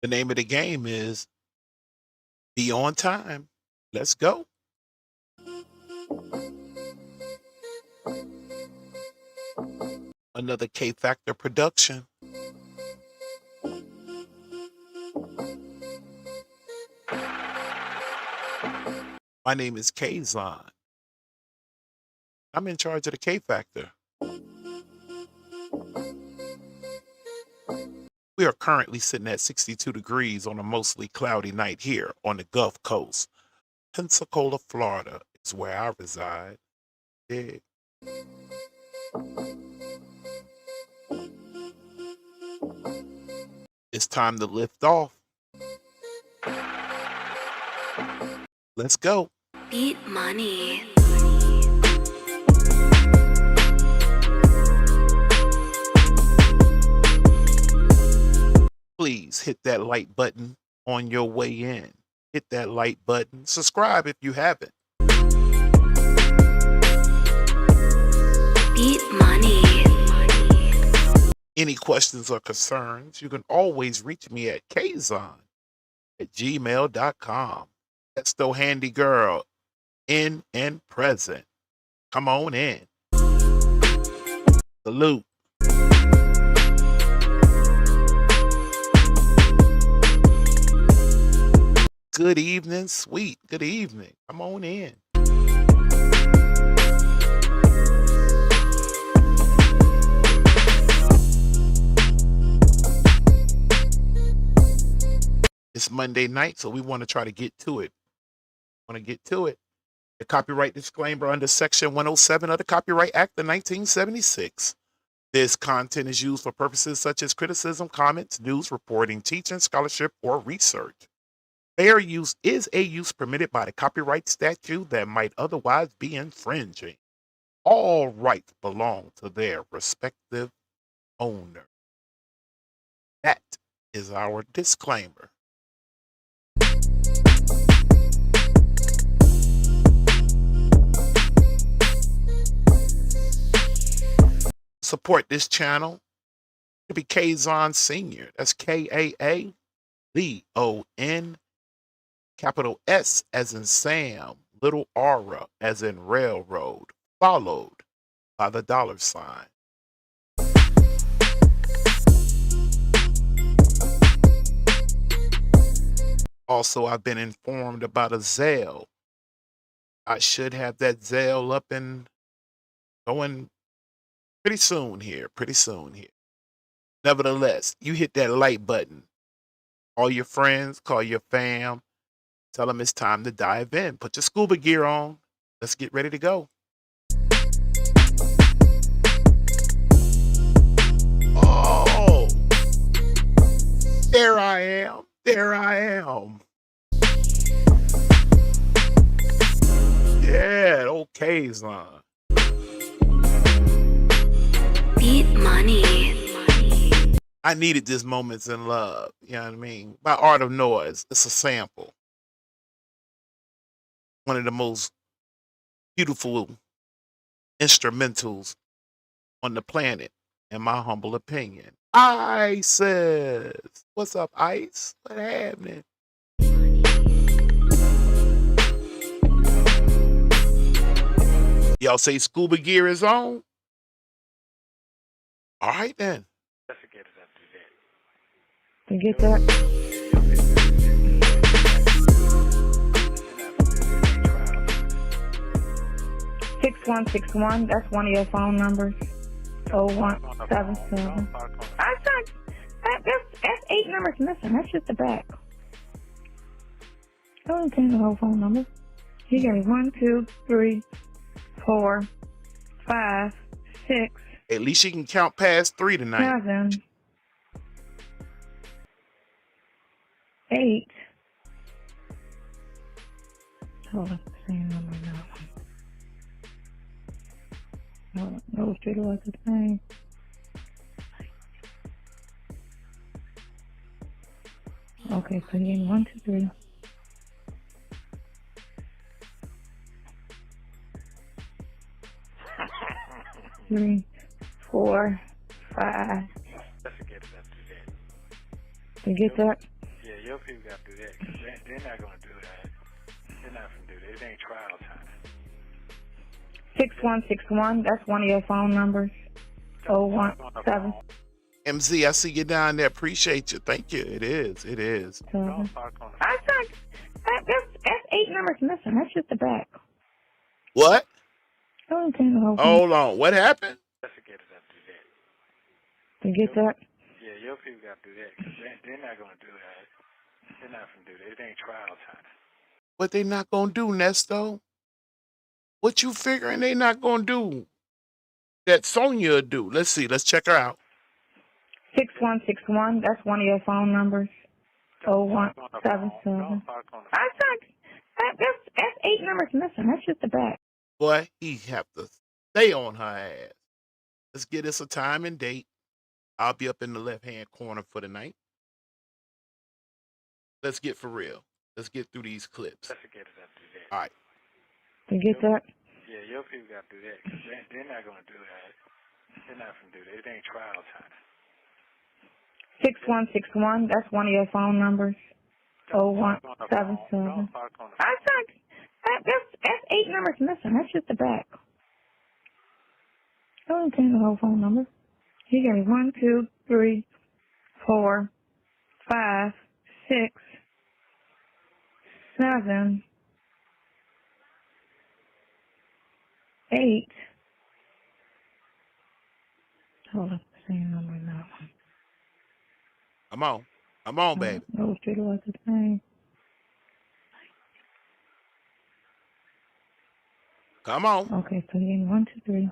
The name of the game is be on time. Let's go. Another K Factor production. My name is Kaazon. I'm in charge of the K Factor. We are currently sitting at 62 degrees on a mostly cloudy night here on the Gulf Coast. Pensacola, Florida is where I reside. Yeah. It's time to lift off. Let's go. Beat money. Please hit that like button on your way in. Hit that like button. Subscribe if you haven't. Beat money. Any questions or concerns, you can always reach me at Kaazon@gmail.com. Nesto handy girl, in and present. Come on in. Salute. Good evening, sweet. Good evening. Come on in. It's Monday night, so we want to try to get to it. The copyright disclaimer under Section 107 of the Copyright Act of 1976. This content is used for purposes such as criticism, comments, news, reporting, teaching, scholarship, or research. Fair use is a use permitted by the copyright statute that might otherwise be infringing. All rights belong to their respective owner. That is our disclaimer. Support this channel. It'll be KaazonSr. That's KAAZON, capital S as in Sam, little R as in railroad, followed by the $sign. Also, I've been informed about a Zelle. I should have that Zelle up and going pretty soon here. Nevertheless, you hit that like button. Call your friends, call your fam. Tell them it's time to dive in. Put your scuba gear on. Let's get ready to go. Oh, there I am. Yeah, okay, son. Beat money. I needed this Moments in Love. You know what I mean? By Art of Noise. It's a sample. One of the most beautiful instrumentals on the planet, in my humble opinion. Isis. What's up, Ice? What happening? Y'all say scuba gear is on? All right then. You get that? 6161, that's one of your phone numbers. 0177. That's 8 numbers missing. That's just the back. I don't think the whole phone number. You gave me 1, 2, 3, 4, 5, 6. At least you can count past 3 tonight. 7, 8. Hold on, same number now. No, straight away to the thing. Okay, so you need 1, 2, 3. 3, 4, 5. You get that? people got to do that, 'cause they're not going to do that. They're not going to do that. It ain't trial time. 6161, that's one of your phone numbers. 0177. MZ, I see you down there. Appreciate you. Thank you. It is. It is. Don't talk on the I thought that's 8 numbers missing. That's just the back. What? I don't think the whole thing. Hold on. What happened? investigators have to do that. To get that? Yeah, your people got to do that, 'cause they're not going to do that. They're not going to do that. It ain't trial time. What they not gonna do, Nesto? What you figuring they not gonna do that Sonya do? Let's see. Let's check her out. 6161, that's one of your phone numbers. Don't talk on the phone. 0177. Don't talk on the phone. I thought that's 8 numbers missing. That's just the back. Boy, he have to stay on her ass. Let's get us a time and date. I'll be up in the left-hand corner for the night. Let's get for real. Let's get through these clips. Investigators have to do that. All right. To get that? Yeah, your people got to do that, 'cause they're not going to do that. They're not going to do that. It ain't trial time. 6161, that's one of your phone numbers. Don't talk on the phone. 0177. Don't talk on the phone. I thought that's 8 numbers missing. That's just the back. I don't think the whole phone number. He gave me 1, 2, 3, 4, 5, 6, 7, 8. Hold up, same number now. Come on. Come on, baby. Those two was the same. Come on. Okay, so he gave me 1, 2, 3.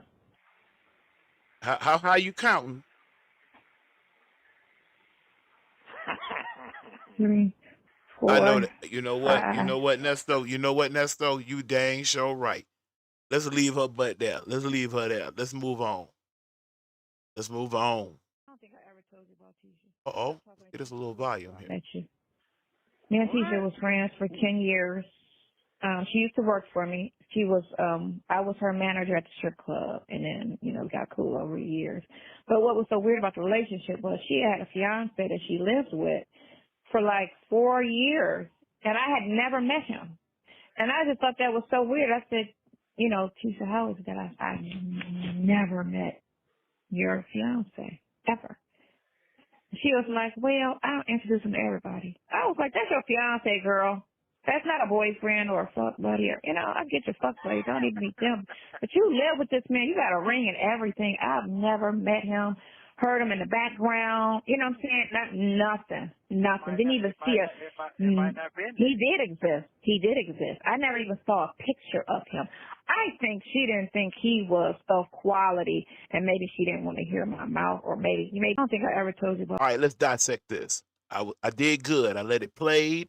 How you counting? 3, 4. I know that. You know what? You 5. know what, Nesto? You know what, Nesto? You dang sure right. Let's leave her butt there. Let's leave her there. Let's move on. Let's move on. I don't think I ever told you about Tisha. Uh-oh. Get us a little volume here. Met you. Me and Tisha was friends for 10 years. She used to work for me. She was, I was her manager at the strip club, and then, got cool over the years. But what was so weird about the relationship was she had a fiance that she lived with for like 4 years, and I had never met him. And I just thought that was so weird. I said, Tisha, how is it that I never met your fiance, ever? She was like, well, I don't introduce him to everybody. I was like, that's your fiance, girl. That's not a boyfriend or a fuck buddy. Or, I get your fuck buddy. Don't even meet them. But you live with this man. You got a ring and everything. I've never met him, heard him in the background. You know what I'm saying? Nothing. Didn't even see us. He did exist. I never even saw a picture of him. I think she didn't think he was of quality, and maybe she didn't want to hear my mouth, or maybe I don't think I ever told you about. All right, let's dissect this. I did good. I let it play,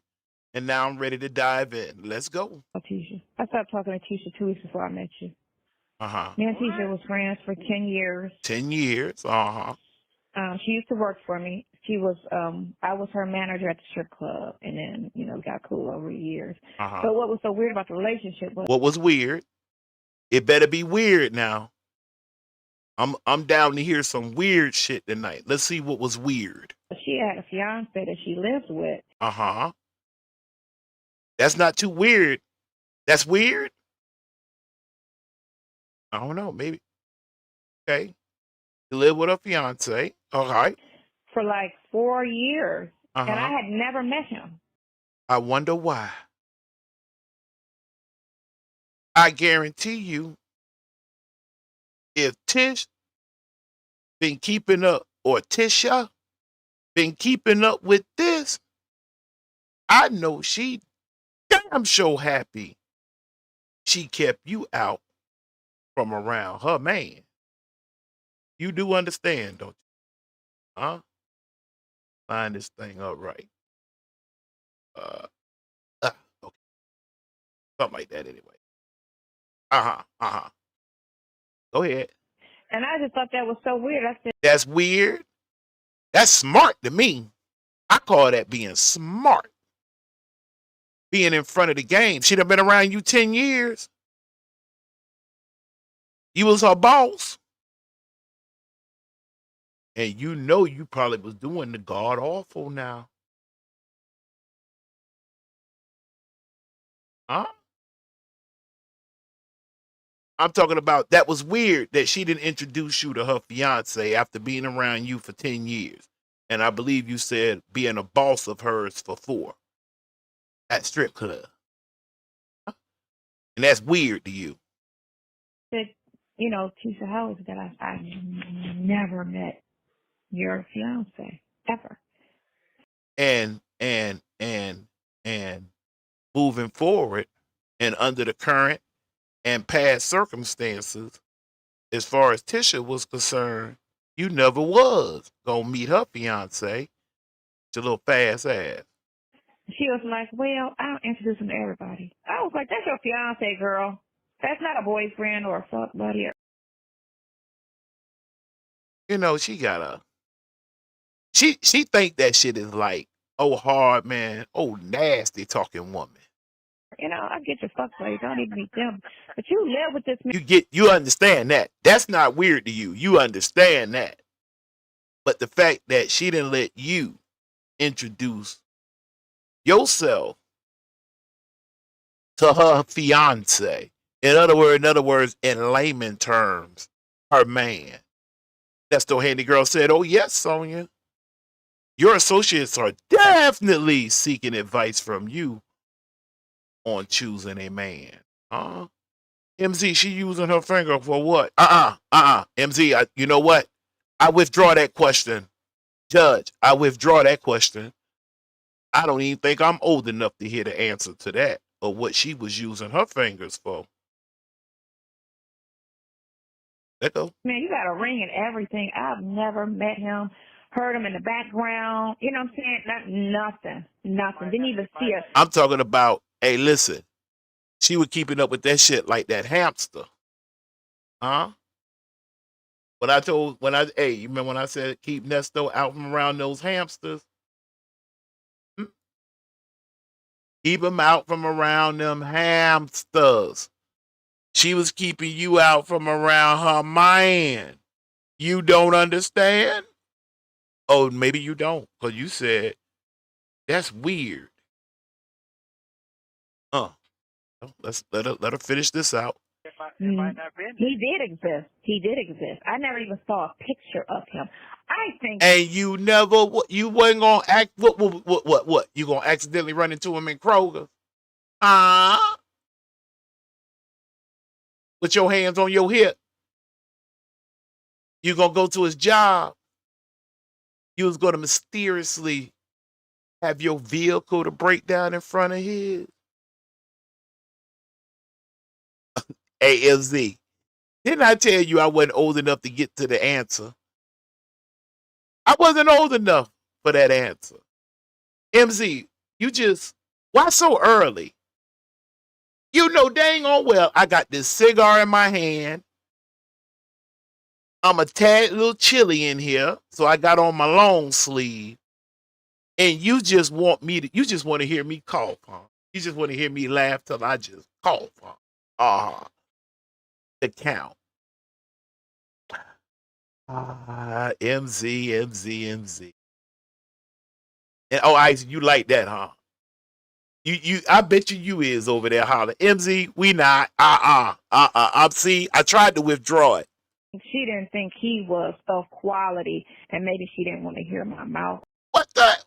and now I'm ready to dive in. Let's go. Tisha. I stopped talking to Tisha 2 weeks before I met you. Uh-huh. Me and Tisha was friends for 10 years. 10 years. Uh-huh. She used to work for me. She was, I was her manager at the strip club, and then, got cool over the years. Uh-huh. But what was so weird about the relationship was... What was weird? It better be weird now. I'm down to hear some weird shit tonight. Let's see what was weird. She had a fiance that she lived with. Uh-huh. That's not too weird. That's weird? I don't know. Maybe. Okay. You live with a fiance. All right. For like 4 years. Uh-huh. And I had never met him. I wonder why. I guarantee you, if Tish been keeping up, or Tisha been keeping up with this, I know she damn sure happy she kept you out from around her man. You do understand, don't you? Huh? Line this thing up right. Okay. Something like that anyway. Uh-huh. Go ahead. And I just thought that was so weird. I said, that's weird. That's smart to me. I call that being smart. Being in front of the game. She'd have been around you 10 years. You was her boss. And you probably was doing the god awful now. Huh? I'm talking about that was weird that she didn't introduce you to her fiance after being around you for 10 years. And I believe you said being a boss of hers for 4 at strip club. And that's weird to you. Said, you know, Tisha, how is it that I never met your fiance ever? And moving forward and under the current and past circumstances, as far as Tisha was concerned, you never was gonna meet her fiance, your little fast ass. She was like, well, I'll introduce him to everybody. I was like, that's your fiance, girl. That's not a boyfriend or a fuck buddy. You know, she got a she think that shit is like, oh hard man, oh nasty talking woman. You know, I get your fuck buddy. Don't even meet them. But you live with this man. You understand that. That's not weird to you. You understand that. But the fact that she didn't let you introduce yourself to her fiance. In other words, in layman terms, her man. Nesto Handy Girl said, oh yes, Sonya. Your associates are definitely seeking advice from you on choosing a man. MZ, she using her finger for what? MZ, you know what? I withdraw that question. Judge, I withdraw that question. I don't even think I'm old enough to hear the answer to that or what she was using her fingers for. Let go. Man, you got a ring and everything. I've never met him, heard him in the background. You know what I'm saying? Nothing. Didn't even see us. I'm talking about, hey, listen. She was keeping up with that shit like that hamster. Huh? You remember when I said keep Nesto out from around those hamsters? Keep him out from around them hamsters. She was keeping you out from around her man. You don't understand? Oh, maybe you don't, because you said that's weird. Let's let her finish this out. He did exist. I never even saw a picture of him. I think. And you wasn't gonna act. What? You gonna accidentally run into him in Kroger? With your hands on your hip. You gonna go to his job. You was gonna mysteriously have your vehicle to break down in front of his. AFZ. Didn't I tell you I wasn't old enough to get to the answer? I wasn't old enough for that answer. MZ, why so early? You know dang on well I got this cigar in my hand. I'm a tad little chilly in here, so I got on my long sleeve. And you just want to hear me cough, huh? You just want to hear me laugh till I just cough, huh? The count. MZ. And Ice, you like that, huh? I bet you is over there hollering. MZ, we not. I tried to withdraw it. She didn't think he was of quality, and maybe she didn't want to hear my mouth. What the?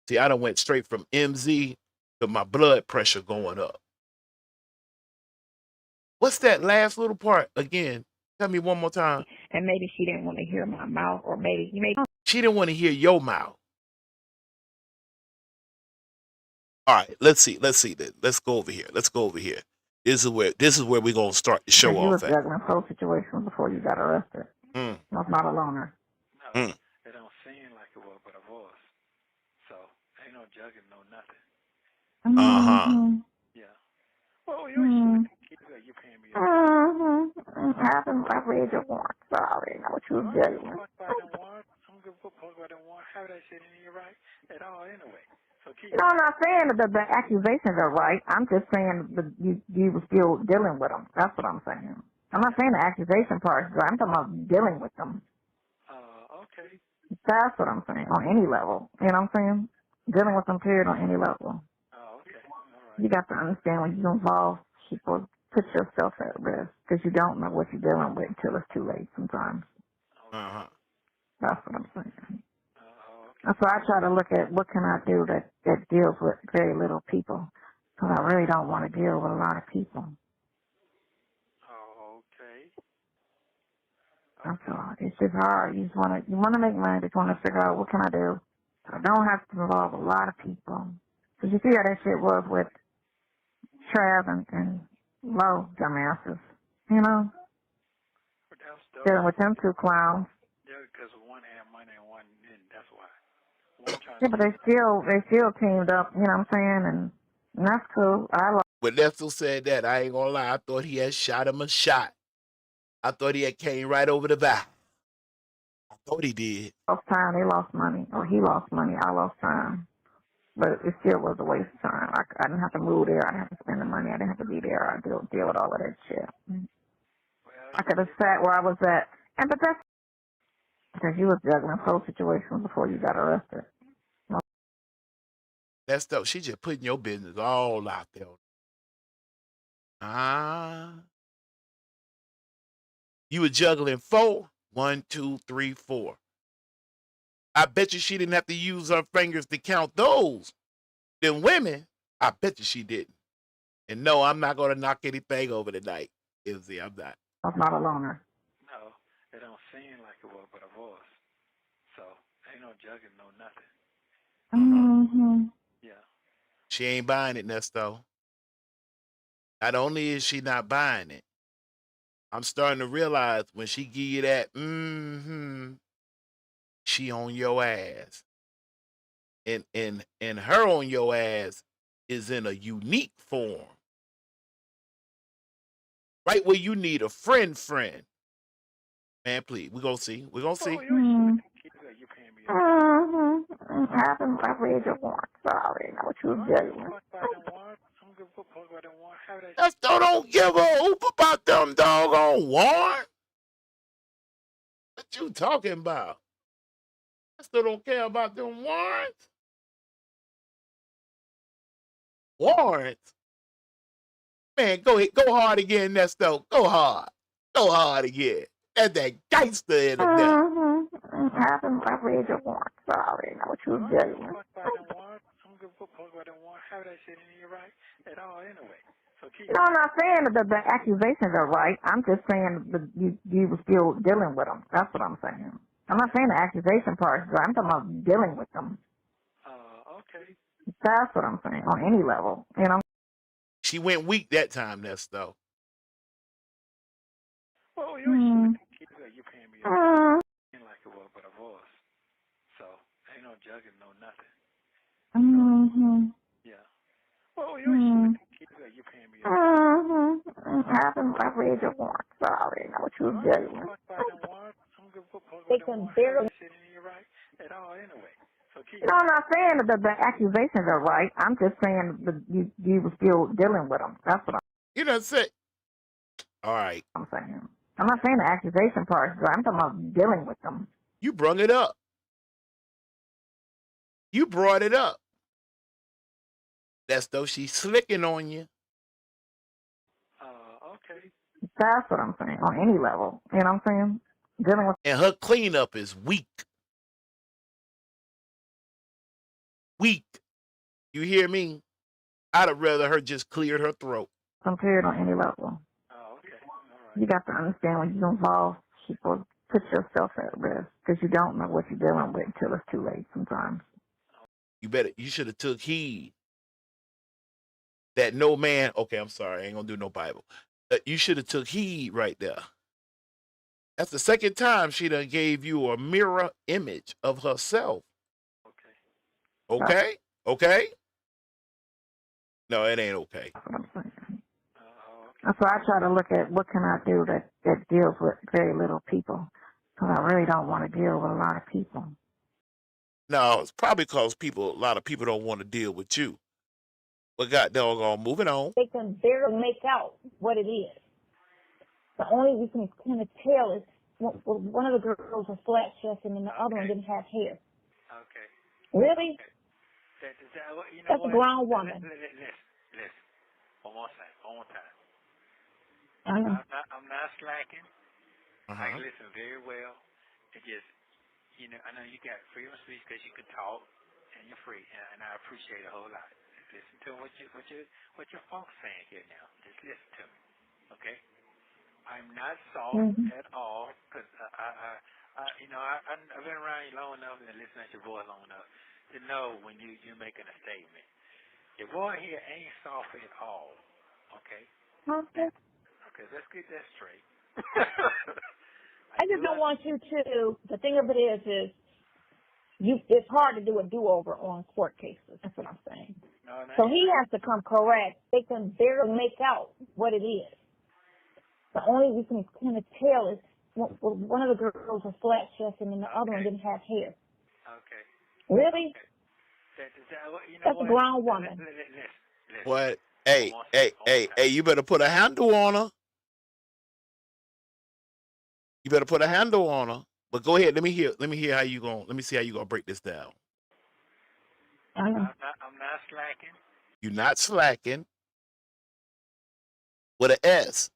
See, I done went straight from MZ to my blood pressure going up. What's that last little part again? Tell me one more time. And maybe she didn't want to hear my mouth, or maybe she didn't want to hear your mouth. All right, let's see. Let's go over here. This is where we're gonna start the show off. You was juggling whole situation before you got arrested. I was not a loner. No, it don't seem like it was, but it was. So ain't no jugging, no nothing. Yeah. Well, you paying me. I read your warrant, so I already know what you was juggling. I'm gonna put poke about them warrant. How that shit in here right at all anyway. So no, I'm not saying that the accusations are right. I'm just saying that you were still dealing with them. That's what I'm saying. I'm not saying the accusation part is right. I'm talking about dealing with them. Okay. That's what I'm saying, on any level. You know what I'm saying? Dealing with them, period, on any level. You got to understand when you involve people, put yourself at risk because you don't know what you're dealing with until it's too late sometimes. Uh-huh. That's what I'm saying. Okay. That's why I try to look at what can I do that deals with very little people because I really don't want to deal with a lot of people. Oh, okay. That's all. It's just hard. You want to make money, but you want to figure out what can I do. So I don't have to involve a lot of people. Because you see how that shit was with Trav and Low dumbasses, you know, But that's the dealing with them two clowns. Yeah, because one had money and one didn't. That's why. One trying Yeah, to but they still teamed up, you know what I'm saying? And that's cool. I When Nesto said that, I ain't gonna lie, I thought he had shot him a shot. I thought he had came right over the back. I thought he did. lost time. They lost money. Or he lost money. I lost time. But it still was a waste of time. I didn't have to move there. I didn't have to spend the money. I didn't have to be there. I deal with all of that shit. Well, I could have sat where I was at. But that's because you was juggling whole situations before you got arrested. That stuff, she just putting your business all out there. You were juggling 4. 1, 2, 3, 4. I bet you she didn't have to use her fingers to count those. Them women, I bet you she didn't. And no, I'm not gonna knock anything over tonight. Izzy, I'm not. I was not a loner. No, it don't seem like it was, but it was. So ain't no jugging, no nothing. Mm-hmm. Yeah. She ain't buying it, Nesto. Not only is she not buying it, I'm starting to realize when she give you that, she on your ass. And her on your ass is in a unique form. Right where you need a friend. Man, please, we're gonna see. We're gonna see. You paying me. I've read your warrants. Sorry, I know what you was doing. I'm gonna put about them warrants. How that Nesto don't give a hoop about them doggone warrant. What you talking about? Nesto don't care about them warrants. Warrants? Man, go ahead, go hard again, Nesto. Go hard. Go hard again. That's that gangster in the there. I've read your warrants. Sorry, I know what you was doing. I'm gonna put about them warrants. How that shit in here right at all anyway. So keep. No, I'm not saying that the accusations are right. I'm just saying that you were still dealing with them. That's what I'm saying. I'm not saying the accusation part is right. I'm talking about dealing with them. Okay. That's what I'm saying on any level, you know. She went weak that time, Nesto. Well, you ain't you paying me like it was, but it was. So ain't no jugging, no nothing. Yeah. Well, you ain't you paying me. I've read your warrants. Sorry, I know what you was doing. I'm gonna put They can barely. shit in here right at all anyway. So keep. No, I'm not saying that the accusations are right. I'm just saying that you were still dealing with them. That's what You done said. All right. I'm saying. I'm not saying the accusation part is right. I'm talking about dealing with them. You brung it up. You brought it up. That's though she's slicking on you. Okay. That's what I'm saying on any level. You know what I'm saying? Dealing with. And her cleanup is weak. Weak. You hear me? I'd have rather her just cleared her throat. Some period on any level. Oh, okay. All right. You got to understand when you involve people, put yourself at risk because you don't know what you're dealing with until it's too late sometimes. You should have took heed that no man, okay, I'm sorry, I ain't gonna do no Bible. You should have took heed right there. That's the second time she done gave you a mirror image of herself. Okay. Okay? Okay? No, it ain't okay. That's what I'm saying. Okay. So I try to look at what can I do that deals with very little people because I really don't want to deal with a lot of people. No, it's probably because a lot of people don't want to deal with you. But God doggone, moving on. They can barely make out what it is. The only we can kind of tell is one of the girls was flat chested and the other one didn't have hair. Okay. Really? You know That's a grown woman. listen. One more thing. One more time. Uh-huh. I'm not slacking. I Uh-huh. listen very well. It just, I know you got freedom of speech because you can talk and you're free, and I appreciate it a whole lot. Listen to what your folks saying here now. Just listen to me, okay? I'm not soft Mm-hmm. at all because I've been around you long enough and listening to your voice long enough to know when you're making a statement. Your boy here ain't soft at all, okay? Okay. Okay, let's get that straight. I just don't want you to. The thing of it is it's hard to do a do-over on court cases. That's what I'm saying. No, So he has to come correct. They can barely make out what it is. The only we can kind of tell is one of the girls was flat chested and the other one didn't have hair. Okay. Really? Okay. That's a grown woman. Listen. What? Hey, you better put a handle on her. You better put a handle on her. But go ahead. Let me hear how you going. Let me see how you gonna break this down. I'm not slacking. You're not slacking. With an S.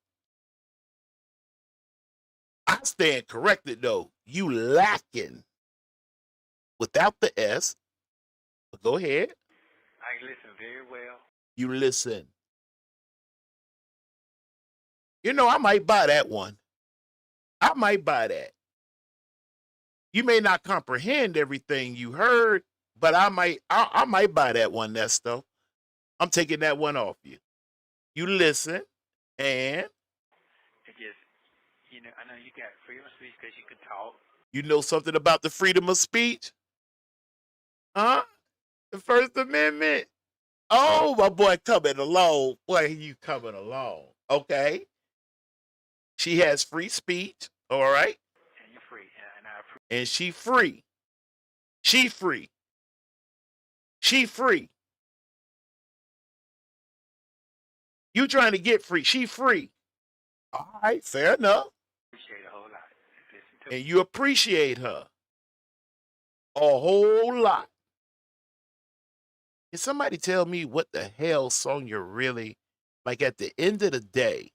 I stand corrected though. You lacking without the S. But go ahead. I listen very well. You listen. I might buy that one. I might buy that. You may not comprehend everything you heard, but I might buy that one, Nesto. I'm taking that one off you. You listen, and It just, I know you got freedom of speech because you can talk. you know something about the freedom of speech? Huh? The First Amendment? Oh, my boy coming along. Boy, you coming along. Okay. She has free speech, all right? And you're free, and I appreciate. And she free. She free. She free. You trying to get free. She free. All right, fair enough. Appreciate a whole lot. Listen to And you appreciate her a whole lot. Can somebody tell me what the hell Sonya really, like at the end of the day,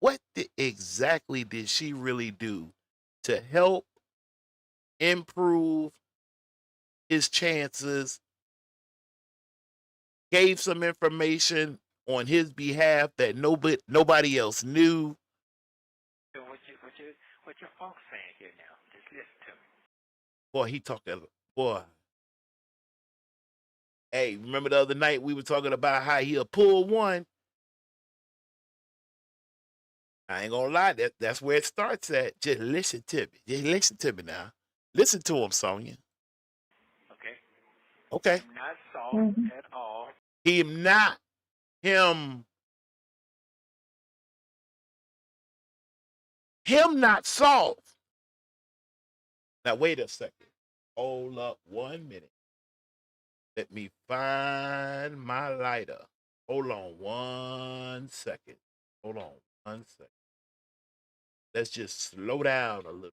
what exactly did she really do to help improve his chances, gave some information on his behalf that nobody else knew? what your folks saying here now. Just listen to me. Boy, he talking, boy. Hey, remember the other night we were talking about how he'll pull one? I ain't gonna lie, that's where it starts at. Just listen to me. Just listen to me now. Listen to him, Sonya. Okay. Okay. I'm not soft at all. Him not. Him not soft. Now wait a second. Hold up 1 minute. Let me find my lighter. Hold on 1 second. Hold on 1 second. Let's just slow down a little.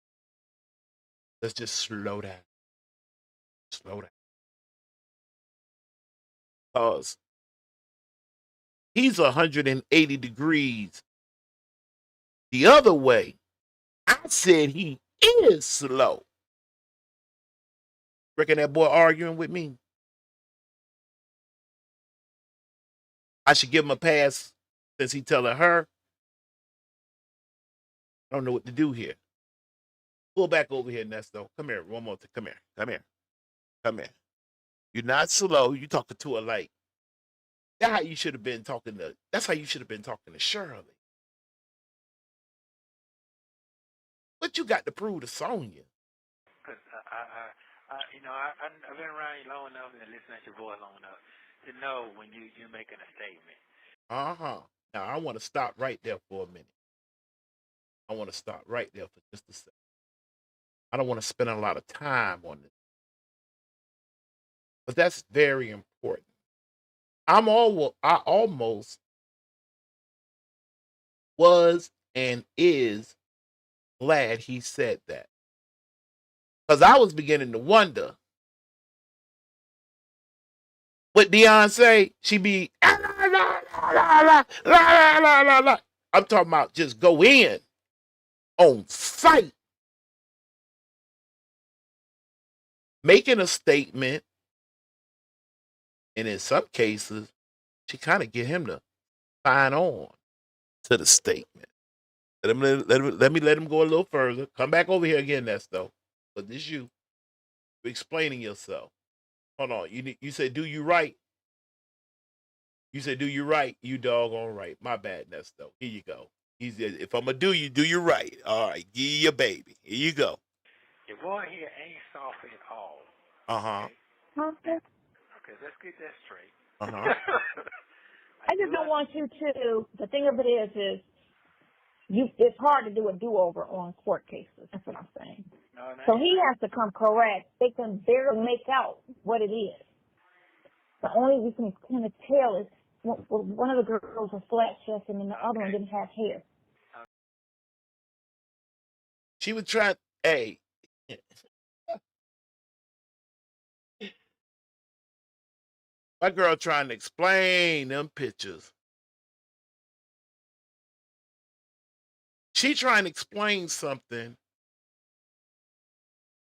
Let's just slow down. Slow down. Because he's 180 degrees the other way. I said he is slow. Reckon that boy arguing with me? I should give him a pass since he telling her. I don't know what to do here. Pull back over here, Nesto. Come here. One more time. Come here. Come here. Come here. You're not slow. You talking to her like that's how you should have been talking to. That's how you should have been talking to Shirley. What you got to prove to Sonya? Because I've been around you long enough and listening to your voice long enough to know when you're making a statement. Now I want to stop right there for a minute. I want to stop right there for just a second. I don't want to spend a lot of time on this, but that's very important. I almost was and is glad he said that, because I was beginning to wonder What Deion say? She be la la la la la la la la la. I'm talking about just go in on sight, making a statement, and in some cases, she kind of get him to sign on to the statement. Let me let him go a little further. Come back over here again, Nesto. But this you explaining yourself. Hold on. You said do you right? You said do you right? You doggone right. My bad, Nesto. Here you go. He said if I'm gonna do you right. All right, give you your baby. Here you go. Your boy here ain't soft at all. Uh-huh. Okay. Okay, let's get that straight. Uh-huh. I just don't want you to. The thing of it is it's hard to do a do-over on court cases. That's what I'm saying. No, So he has to come correct. They can barely make out what it is. The only we can kind of tell is one of the girls was flat chested and the other one didn't have hair. She was trying. Hey, my girl trying to explain them pictures. She trying to explain something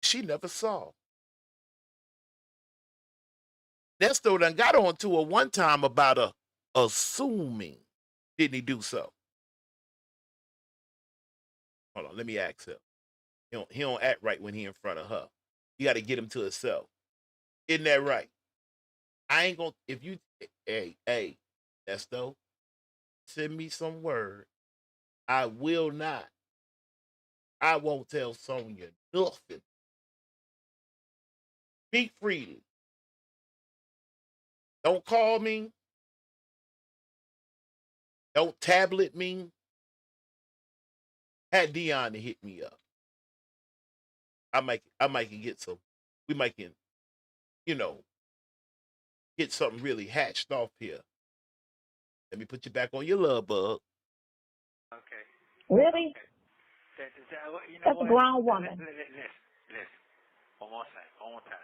she never saw. Nesto done got on to her one time about assuming. Didn't he do so? Hold on, let me ask him. He don't act right when he in front of her. You got to get him to himself. Isn't that right? I ain't gonna if you hey, Nesto, send me some word. I will not. I won't tell Sonya nothing. Speak freely. Don't call me. Don't tablet me. Had Dion to hit me up. I might can get some. We might can, get something really hatched off here. Let me put you back on your love bug. Okay. Really? That's a grown woman. Listen. One more time.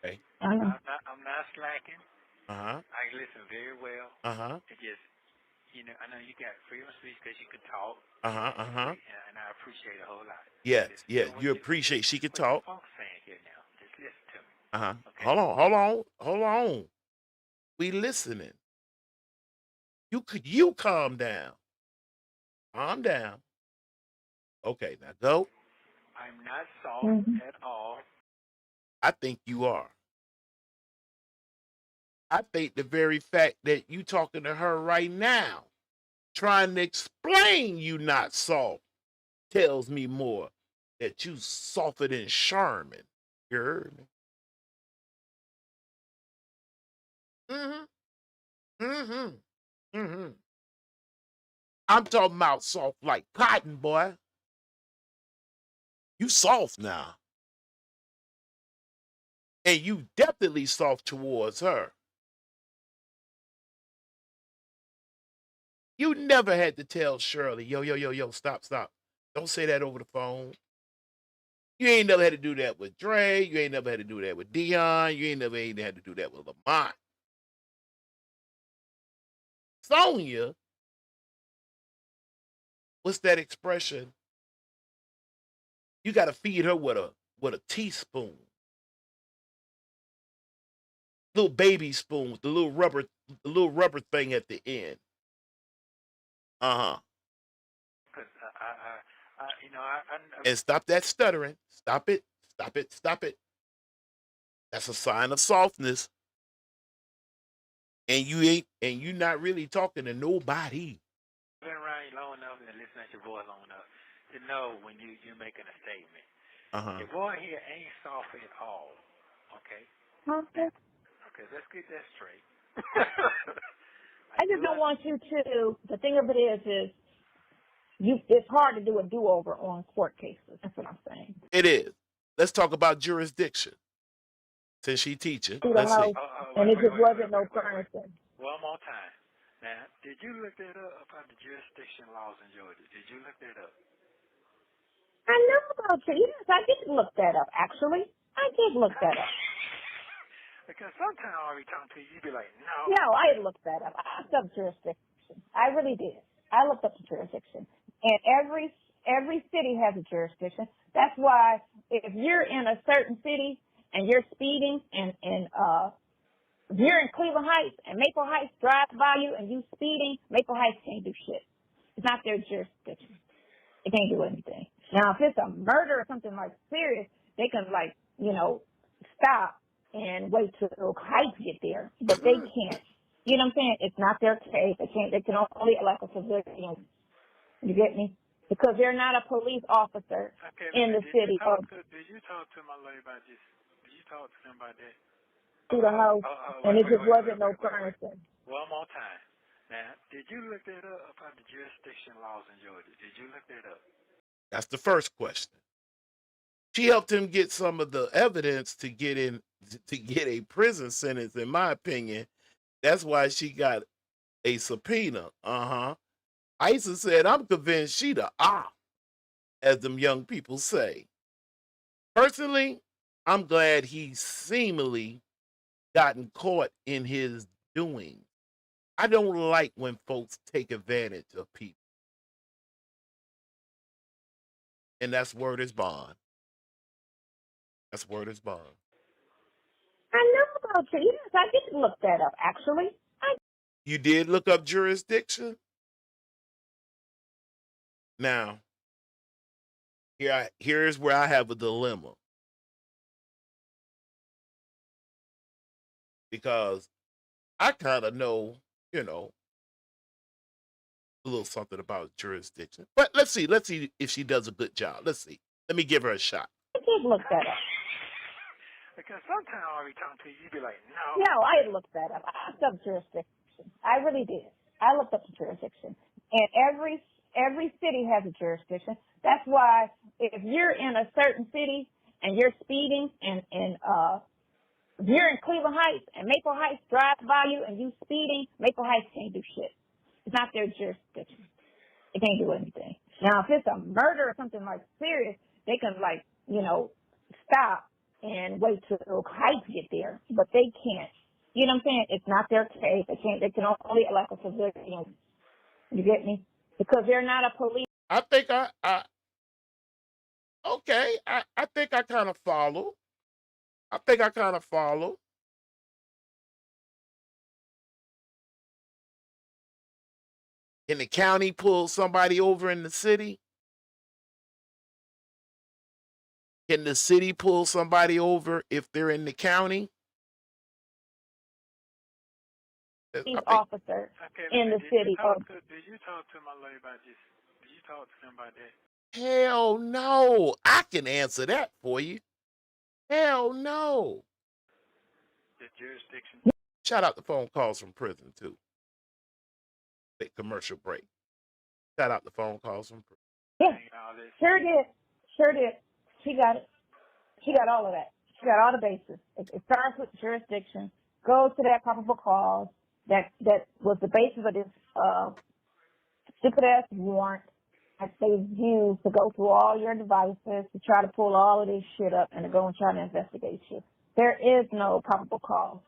Okay. I know. I'm not slacking. Uh-huh. I listen very well. Uh-huh. It just, I know you got freedom of speech because you can talk. Uh-huh. Uh-huh. And I appreciate it a whole lot. Yes. You appreciate she can talk. What folks saying here now? Just listen to me. Uh-huh. Okay. Hold on. We listening. You calm down. Calm down. Okay, now go. I'm not soft at all. I think you are. I think the very fact that you talking to her right now, trying to explain you not soft, tells me more that you softer than Sherman. You heard me? Mm-hmm. Mm-hmm. Mm-hmm. I'm talking about soft like cotton, boy. You soft now. And you definitely soft towards her. You never had to tell Shirley, yo, stop. Don't say that over the phone. You ain't never had to do that with Dre. You ain't never had to do that with Dion. You ain't never had to do that with Lamont. Sonya, what's that expression? You got to feed her with a teaspoon, little baby spoon with the little rubber thing at the end. Uh huh. Because And stop that stuttering. Stop it. That's a sign of softness. And you not really talking to nobody. I've been around you long enough and listening to your voice long enough to know when you're making a statement. Uh-huh. Your boy here ain't soft at all. Okay? Okay. Okay, let's get that straight. I just don't want you to. The thing of it is it's hard to do a do-over on court cases. That's what I'm saying. It is. Let's talk about jurisdiction. Since she teaching, let's see. And it just wasn't no person. One more time. Now, did you look that up about the jurisdiction laws in Georgia? Did you look that up? I know about you. Yes, I did look that up, actually. I did look that up. Because sometimes I'll be talking to you, you be like, no. No, I looked that up. I looked up jurisdiction. I really did. I looked up the jurisdiction. And every city has a jurisdiction. That's why if you're in a certain city and you're speeding and if you're in Cleveland Heights and Maple Heights drives by you and you speeding, Maple Heights can't do shit. It's not their jurisdiction. They can't do anything. Now, if it's a murder or something like serious, they can stop and wait till Heights get there, but they can't. You know what I'm saying? It's not their case. They can't. They can only like a civilian. You get me? Because they're not a police officer in the city. Did you talk to my lady about this? Did you talk to them about that? To the house, and it just wasn't no person. One more time. Now, did you look that up about the jurisdiction laws in Georgia? Did you look that up? That's the first question. She helped him get some of the evidence to get a prison sentence, in my opinion. That's why she got a subpoena. Isa said, I'm convinced she the as them young people say. Personally, I'm glad he seemingly gotten caught in his doing. I don't like when folks take advantage of people. And that's word is bond. That's word is bond. I know about you. Yes, I did look that up, actually. You did look up jurisdiction? Now, here's where I have a dilemma. Because I kind of know, a little something about jurisdiction. But let's see if she does a good job. Let's see. Let me give her a shot. I did look that up. Because sometimes I'll be talking to you, you be like, no. No, I looked that up. I looked up jurisdiction. I really did. I looked up the jurisdiction. And every city has a jurisdiction. That's why if you're in a certain city and you're speeding and if you're in Cleveland Heights and Maple Heights drives by you and you speeding, Maple Heights can't do shit. It's not their jurisdiction. They can't do anything. Now, if it's a murder or something like serious, they can stop and wait till Heights get there, but they can't. You know what I'm saying? It's not their case. They can't. They can only like a civilian. You get me? Because they're not a police. I think I think I kind of follow. Can the county pull somebody over in the city? Can the city pull somebody over if they're in the county? Police officer in the city. Did you talk to my lady about this? Did you talk to them about that? Hell no. I can answer that for you. Hell no. The jurisdiction. Shout out the phone calls from prison, too. Big commercial break. Shout out the phone calls from prison. Yeah, sure did. She got it. She got all of that. She got all the bases. It starts with jurisdiction, goes to that probable cause that was the basis of this stupid-ass warrant that they used to go through all your devices to try to pull all of this shit up and to go and try to investigate you. There is no probable cause.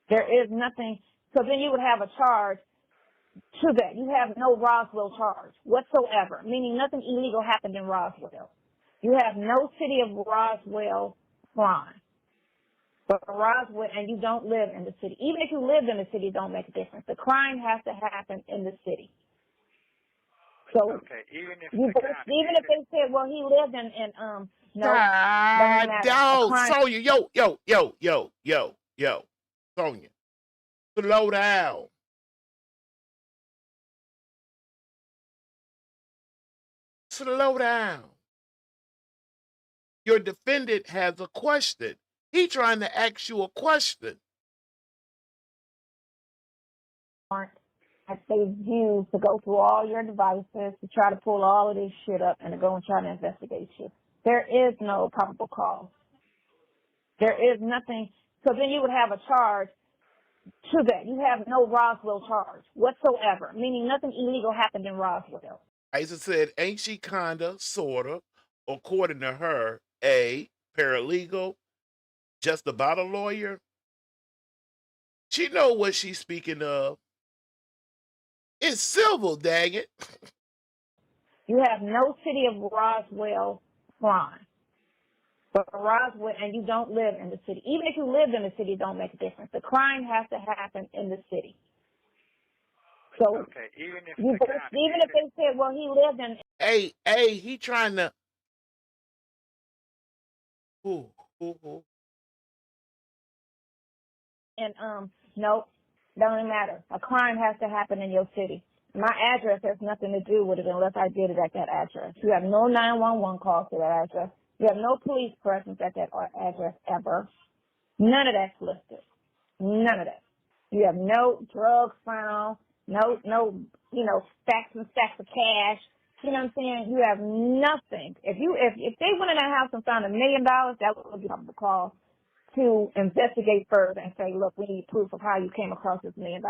There is nothing. So then you would have a charge to that. You have no Roswell charge whatsoever, meaning nothing illegal happened in Roswell. You have no city of Roswell crime. But Roswell, and you don't live in the city. Even if you lived in the city, it don't make a difference. The crime has to happen in the city. So even if they said, well, he lived in Sonya, yo, Sonya, slow down. Slow down. Your defendant has a question. He trying to ask you a question. That they used to go through all your devices to try to pull all of this shit up and to go and try to investigate you. There is no probable cause. There is nothing. So then you would have a charge to that. You have no Roswell charge whatsoever, meaning nothing illegal happened in Roswell. Isa said, ain't she kinda, sorta, according to her, A, paralegal, just about a lawyer. She know what she's speaking of. It's civil, dang it. You have no city of Roswell crime. But Roswell, and you don't live in the city. Even if you lived in the city, it don't make a difference. The crime has to happen in the city. So Okay, even if they said, well, he lived in. Hey, he trying to. Ooh. And nope, don't even matter. A crime has to happen in your city. My address has nothing to do with it unless I did it at that address. You have no 911 calls to that address. You have no police presence at that address ever. None of that's listed. None of that. You have no drugs found, no, stacks and stacks of cash. You know what I'm saying? You have nothing. If they went in that house and found $1 million, that would be the call to investigate further and say, look, we need proof of how you came across this $1 million.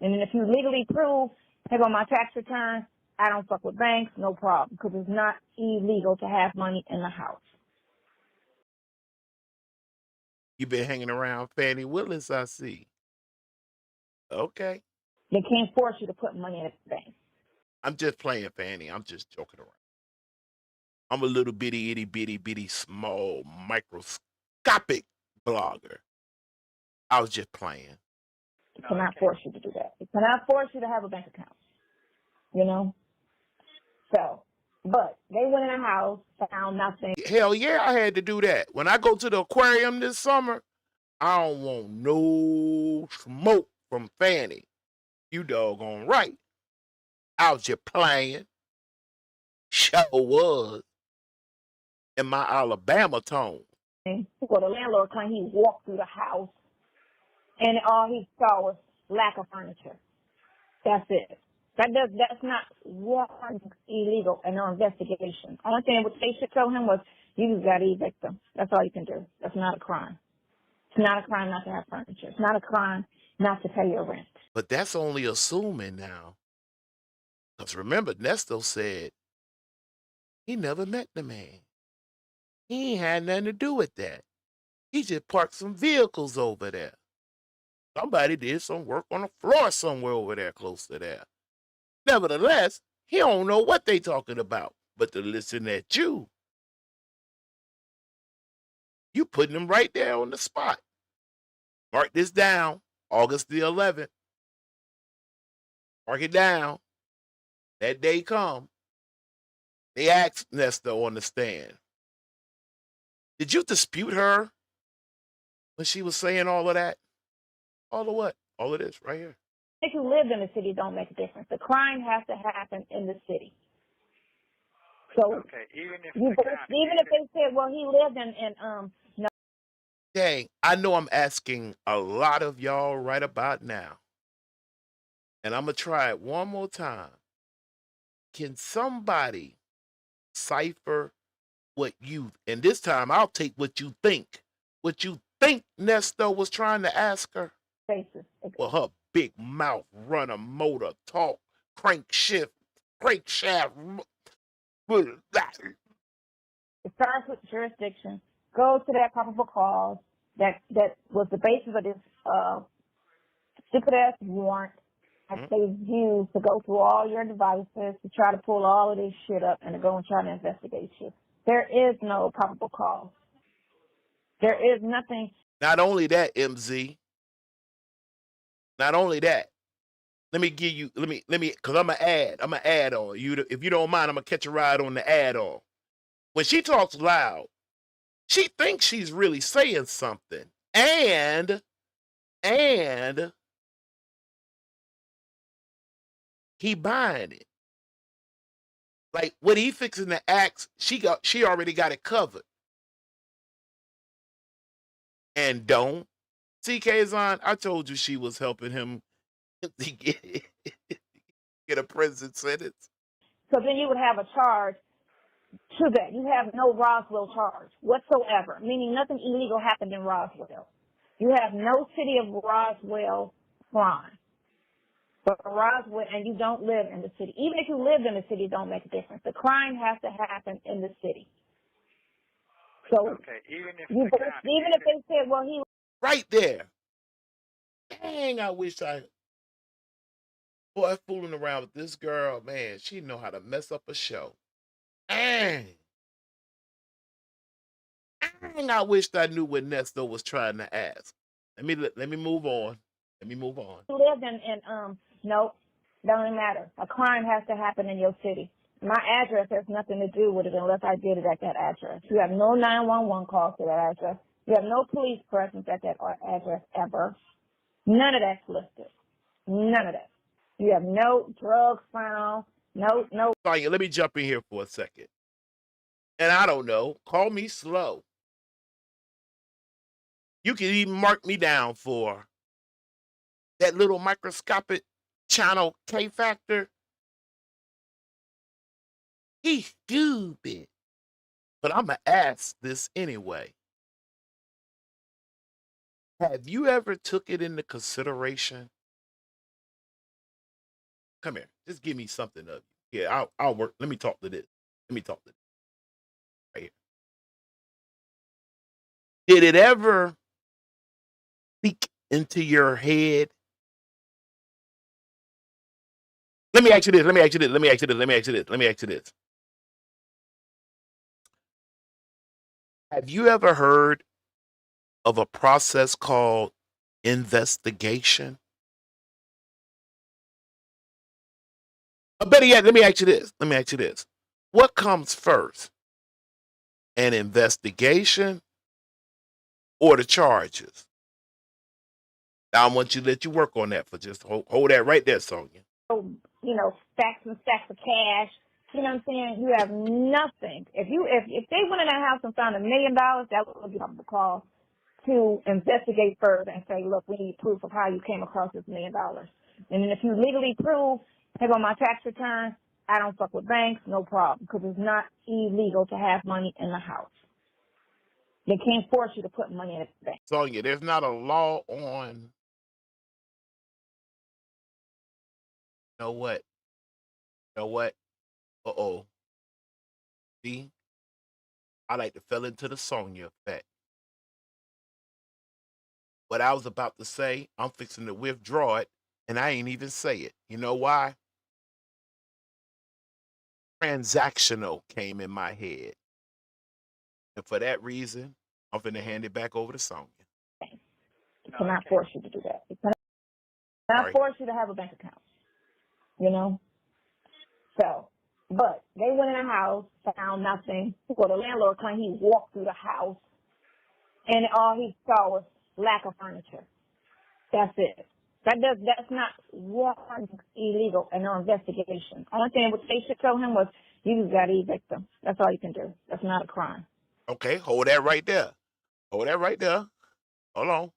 And then if you legally prove, hey, on my tax return, I don't fuck with banks, no problem, because it's not illegal to have money in the house. You been hanging around Fannie Willis, I see. Okay. They can't force you to put money in the bank. I'm just playing, Fannie. I'm just joking around. I'm a little bitty, itty bitty, small, microscopic blogger. I was just playing. It cannot force you to do that. It cannot force you to have a bank account. So, but they went in a house, found nothing. Hell yeah, I had to do that. When I go to the aquarium this summer, I don't want no smoke from Fannie. You doggone right. I was just playing. Sure was. In my Alabama tone. Well, the landlord claimed he walked through the house and all he saw was lack of furniture. That's it. That's not one illegal and no investigation. Only thing what they should tell him was, you just got to evict them. That's all you can do. That's not a crime. It's not a crime not to have furniture. It's not a crime not to pay your rent. But that's only assuming now. Because remember, Nesto said he never met the man. He ain't had nothing to do with that. He just parked some vehicles over there. Somebody did some work on the floor somewhere over there close to there. Nevertheless, he don't know what they talking about. But to listen at you putting him right there on the spot. Mark this down, August the 11th. Mark it down. That day come. They asked Nesto on the stand, did you dispute her when she was saying all of that? All of what? All of this right here. If you lived in the city, it don't make a difference. The crime has to happen in the city. So okay, even if they said, well, he lived in no. Dang, I know I'm asking a lot of y'all right about now. And I'm going to try it one more time. Can somebody cipher what you, and this time I'll take what you think Nesto was trying to ask her? Faces. Well, her big mouth, run a motor, talk, crankshaft. It starts with jurisdiction. Go to that probable cause that was the basis of this stupid ass warrant that they used to go through all your devices to try to pull all of this shit up and to go and try to investigate you. There is no probable cause. There is nothing. Not only that, MZ. Not only that. Let me, because I'm going to add on. If you don't mind, I'm going to catch a ride on the add on. When she talks loud, she thinks she's really saying something. And he buying it. Like what he fixing to ask, she already got it covered. And don't. See, Kaazon, I told you she was helping him to get a prison sentence. So then you would have a charge to that. You have no Roswell charge whatsoever, meaning nothing illegal happened in Roswell. You have no city of Roswell crime. But Roswell, and you don't live in the city. Even if you lived in the city, it don't make a difference. The crime has to happen in the city. So Okay, even if even if they said, well, he Right there. Dang, I wish boy, fooling around with this girl, man, she know how to mess up a show. Dang. Dang, I wished I knew what Nesto was trying to ask. Let me move on. Let me move on. lived in nope, don't even matter. A crime has to happen in your city. My address has nothing to do with it unless I did it at that address. You have no 911 calls to that address. You have no police presence at that address ever. None of that's listed. None of that. You have no drugs found. No. Sonya, let me jump in here for a second. And I don't know. Call me slow. You can even mark me down for that little microscopic channel K factor. He's stupid. But I'm going to ask this anyway. Have you ever took it into consideration? Come here. Just give me something of you. Yeah, I'll work. Let me talk to this. Let me talk to this. Right here. Did it ever leak into your head? Let me ask you this. Have you ever heard of a process called investigation? Better yet, let me ask you this. What comes first? An investigation or the charges? Now I want you to let you work on that for just hold that right there, Sonya. Stacks and stacks of cash. You know what I'm saying? You have nothing. If they went in that house and found $1 million, that would be the call to investigate further and say, look, we need proof of how you came across this $1 million. And then if you legally prove, hey, on my tax return, I don't fuck with banks, no problem, because it's not illegal to have money in the house. They can't force you to put money in the bank. Sonya, there's not a law on. You know what? Uh-oh. See? I like to fell into the Sonya effect. What I was about to say, I'm fixing to withdraw it, and I ain't even say it. You know why? Transactional came in my head. And for that reason, I'm finna hand it back over to Sonya. It cannot force you to do that. It cannot force you to have a bank account. So, but they went in the house, found nothing. Well, the landlord claimed he walked through the house, and all he saw was lack of furniture. That's it. That's not one illegal and no investigation. Only thing what they should tell him was, you just got to evict them. That's all you can do. That's not a crime. Okay, hold that right there. Hold on.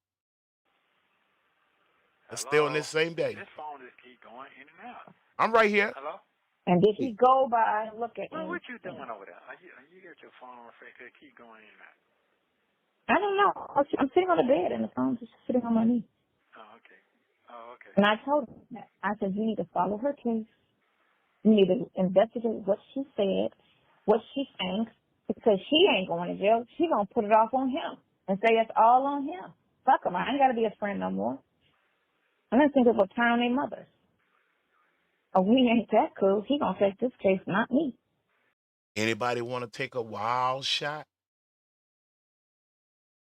Let's stay on this same day. This phone just keep going in and out. I'm right here. Hello? And did he go by and look at him? What you doing over there? You got your phone on fake. It keep going in and out. I don't know. I'm sitting on the bed and the phone's just sitting on my knee. Oh, okay. And I told him that. I said, you need to follow her case. You need to investigate what she said, what she thinks, because she ain't going to jail. She going to put it off on him and say it's all on him. Fuck him. I ain't got to be his friend no more. I'm going to think of what turn their mothers. Oh, we ain't that cool. He going to take this case, not me. Anybody want to take a wild shot?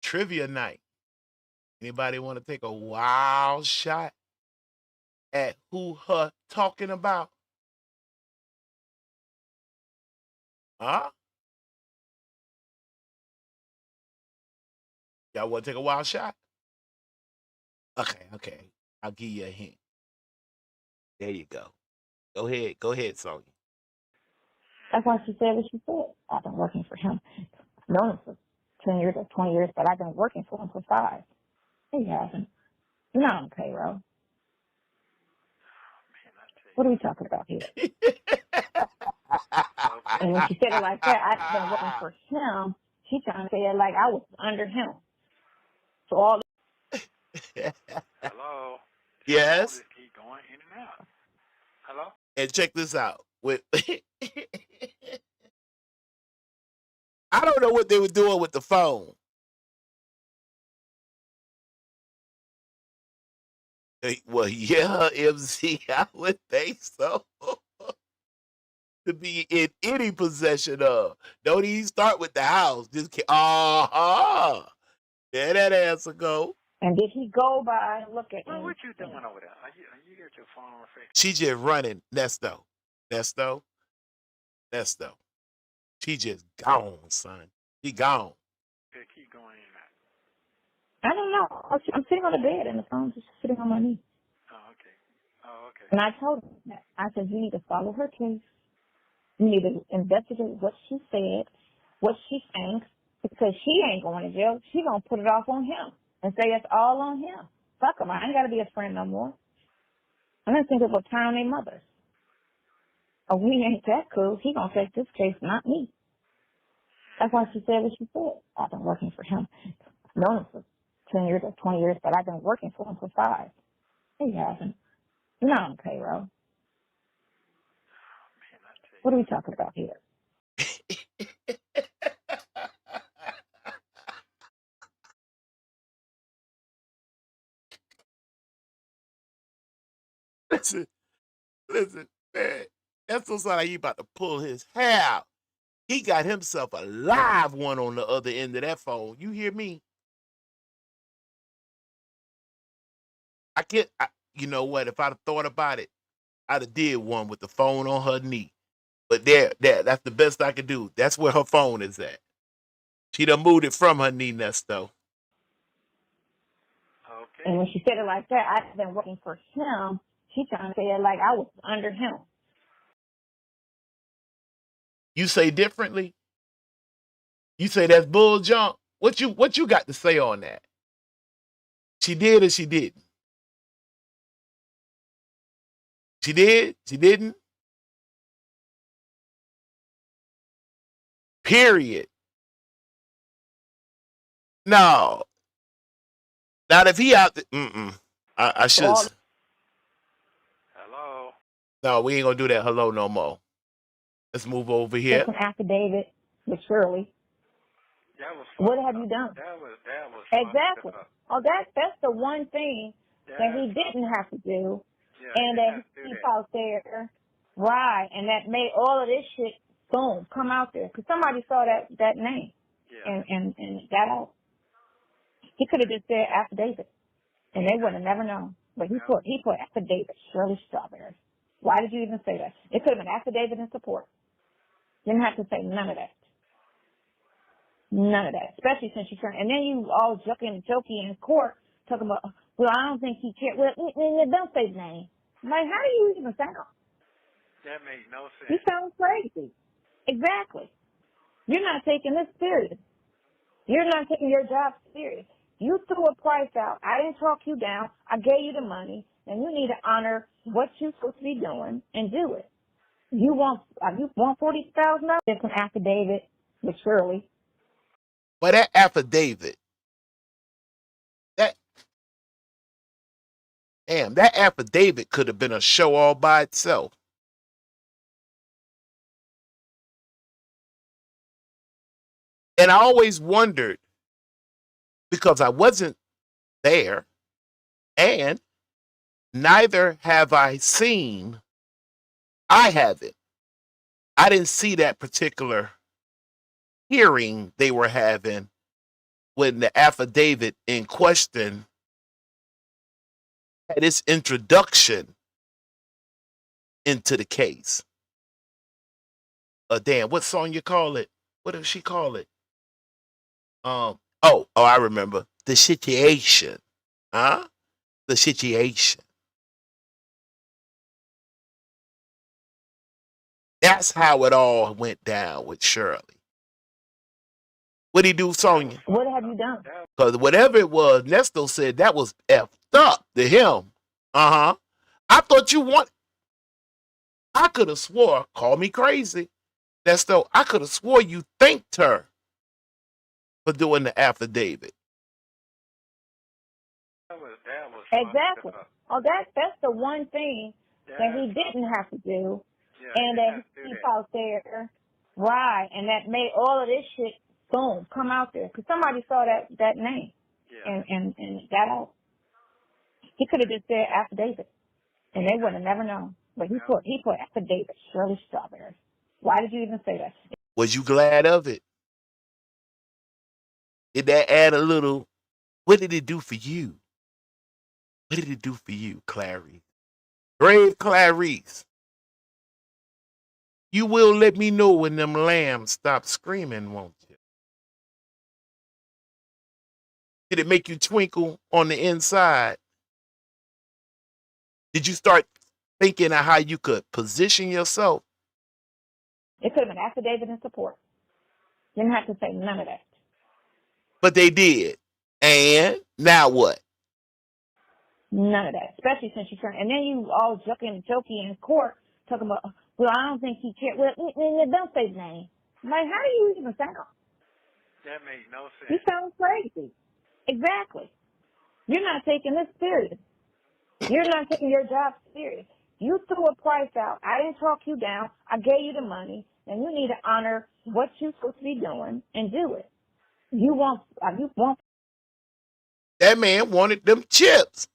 Trivia night. Anybody want to take a wild shot at who her talking about? Huh? Y'all want to take a wild shot? Okay. I'll give you a hint. There you go. Go ahead, Sonya. That's why she said what she said. I've been working for him. I've known him for 10 years or 20 years, but I've been working for him for 5. He hasn't. You're not on payroll. What are we talking about here? And when she said it like that, I've been working for him. She trying to say it like I was under him. So all. Hello? Yes? Keep going in and out. Hello? And check this out. I don't know what they were doing with the phone. Well, yeah, MC, I would think so. To be in any possession of. Don't even start with the house. Just there that answer go. And did he go by and look at Well, me? what you doing over there? Are you at your phone refrigerator? She just running. Nesto. She just gone, son. She gone. Keep going in that. I don't know. I'm sitting on the bed and the phone's just sitting on my knee. Oh, okay. And I told him that. I said, you need to follow her case. You need to investigate what she said, what she thinks, because she ain't going to jail. She going to put it off on him and say it's all on him. Fuck him. I ain't got to be his friend no more. I'm going to think about turn on their mothers. Oh, we ain't that cool. He going to take this case, not me. That's why she said what she said. I've been working for him. I've known him for 10 years or 20 years, but I've been working for him for 5. He hasn't. You're not on payroll. Man, I tell you. What are we talking about here? listen, man. That's so like he about to pull his hair out. He got himself a live one on the other end of that phone. You hear me? I can't. You know what? If I'd have thought about it, I'd have did one with the phone on her knee. But that's the best I could do. That's where her phone is at. She done moved it from her knee, Nesto. Okay. And when she said it like that, I've been working for him. She trying to say it like I was under him. You say differently? You say that's bull junk? What you got to say on that? She did or she didn't? She did? She didn't? Period. No. Now if he out there, I should. Hello. No, we ain't gonna do that. Hello no more. Let's move over here. It's an affidavit with Shirley. That was What have you done? That was Exactly. Oh, that's the one thing that he didn't have to do, and that he out there, right? And that made all of this shit boom come out there because somebody saw that name, and got out. He could have just said affidavit, and they would have never known. But he put affidavit Shirley Strawberry. Why did you even say that? It could have been affidavit in support. Didn't have to say none of that. None of that, especially since you turned. And then you all jokey in court talking about, well, I don't think he cared. Well, don't say the name. Like, how do you even sound? That makes no sense. You sound crazy. Exactly. You're not taking this serious. You're not taking your job serious. You threw a price out. I didn't talk you down. I gave you the money, and you need to honor what you're supposed to be doing and do it. You want $40,000? It's an affidavit with Shirley. But that affidavit, that affidavit could have been a show all by itself. And I always wondered, because I wasn't there, and neither have I seen, I haven't. I didn't see that particular hearing they were having when the affidavit in question had its introduction into the case. Damn, what song you call it? What does she call it? I remember. The situation. Huh? The situation. That's how it all went down with Shirley. What'd he do, Sonya? What have you done? Because whatever it was, Nesto said that was effed up to him. I thought you want. I could have swore, call me crazy, Nesto, I could have swore you thanked her for doing the affidavit. That was exactly. Oh, that's the one thing that he didn't have to do, and that he out there, Right, and that made all of this shit, boom, come out there. Because somebody saw that name Yeah. and got out. He could have just said affidavit, and they would have never known. But he put affidavit, Shirley Strawberry. Why did you even say that? Was you glad of it? Did that add a little? What did it do for you? What did it do for you, Clarice? Brave Clarice. You will let me know when them lambs stop screaming, won't you? Did it make you twinkle on the inside? Did you start thinking of how you could position yourself? It could have been affidavit in support. Didn't have to say none of that. But they did. And now what? None of that. Especially since you turned, and then you all jokey in court talking about, well, I don't think he cared. Well, don't say the name. Like, how do you even sound? That makes no sense. You sound crazy. Exactly. You're not taking this serious. You're not taking your job serious. You threw a price out. I didn't talk you down. I gave you the money, and you need to honor what you're supposed to be doing and do it. You want. That man wanted them chips.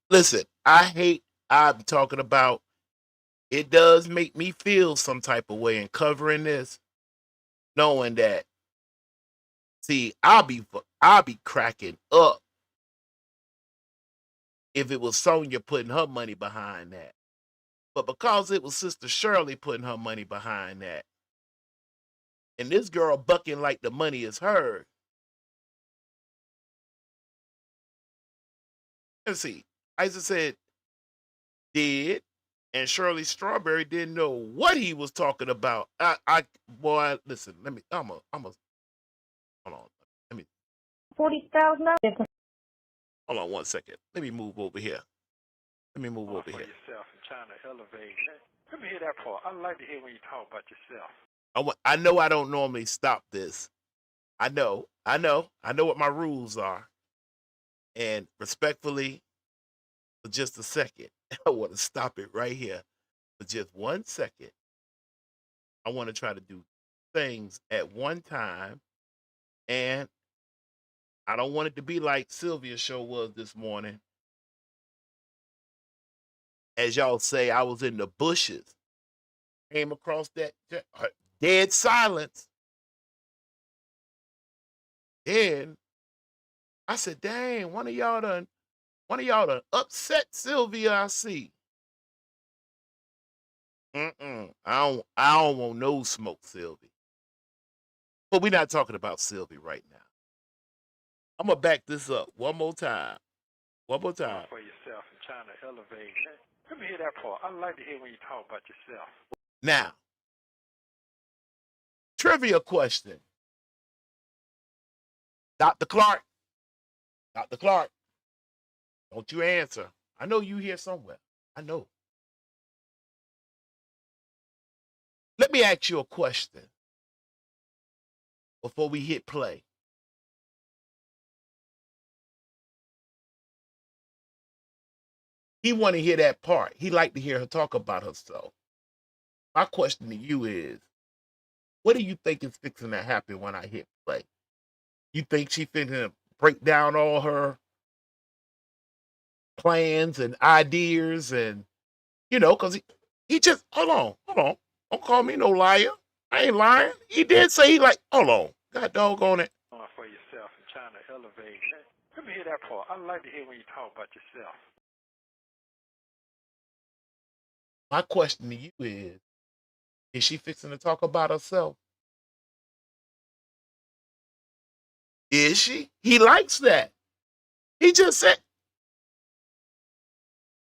Listen, I'm talking about, it does make me feel some type of way in covering this, knowing that, see, I'll be cracking up if it was Sonya putting her money behind that. But because it was Sister Shirley putting her money behind that, and this girl bucking like the money is hers. Let's see. Isa said, did, and Shirley Strawberry didn't know what he was talking about. Boy, listen, I'm a, hold on. Let me, $40,000. hold on 1 second. Let me move over here. For yourself and trying to elevate. Let me hear that part. I like to hear when you talk about yourself. I know I don't normally stop this. I know what my rules are. And respectfully, for just a second, I want to stop it right here for just 1 second. I want to try to do things at one time, and I don't want it to be like Sylvia's show was this morning. As y'all say, I was in the bushes, came across that dead silence. Then I said, dang, one of y'all done upset Sylvia, I see. I don't want no smoke, Sylvie. But we're not talking about Sylvie right now. I'm going to back this up one more time. For yourself and trying to elevate. Let me hear that part. I like to hear when you talk about yourself. Now, trivia question. Dr. Clark, don't you answer. I know you here somewhere. I know. Let me ask you a question before we hit play. He want to hear that part. He like to hear her talk about herself. My question to you is, what do you think is fixing to happen when I hit play? You think she finna break down all her plans and ideas, and because he just hold on. Don't call me no liar. I ain't lying. He did say he like, hold on. God doggone it. For yourself and trying to elevate. Let me hear that part. I like to hear when you talk about yourself. My question to you is she fixing to talk about herself? Is she? He likes that. He just said,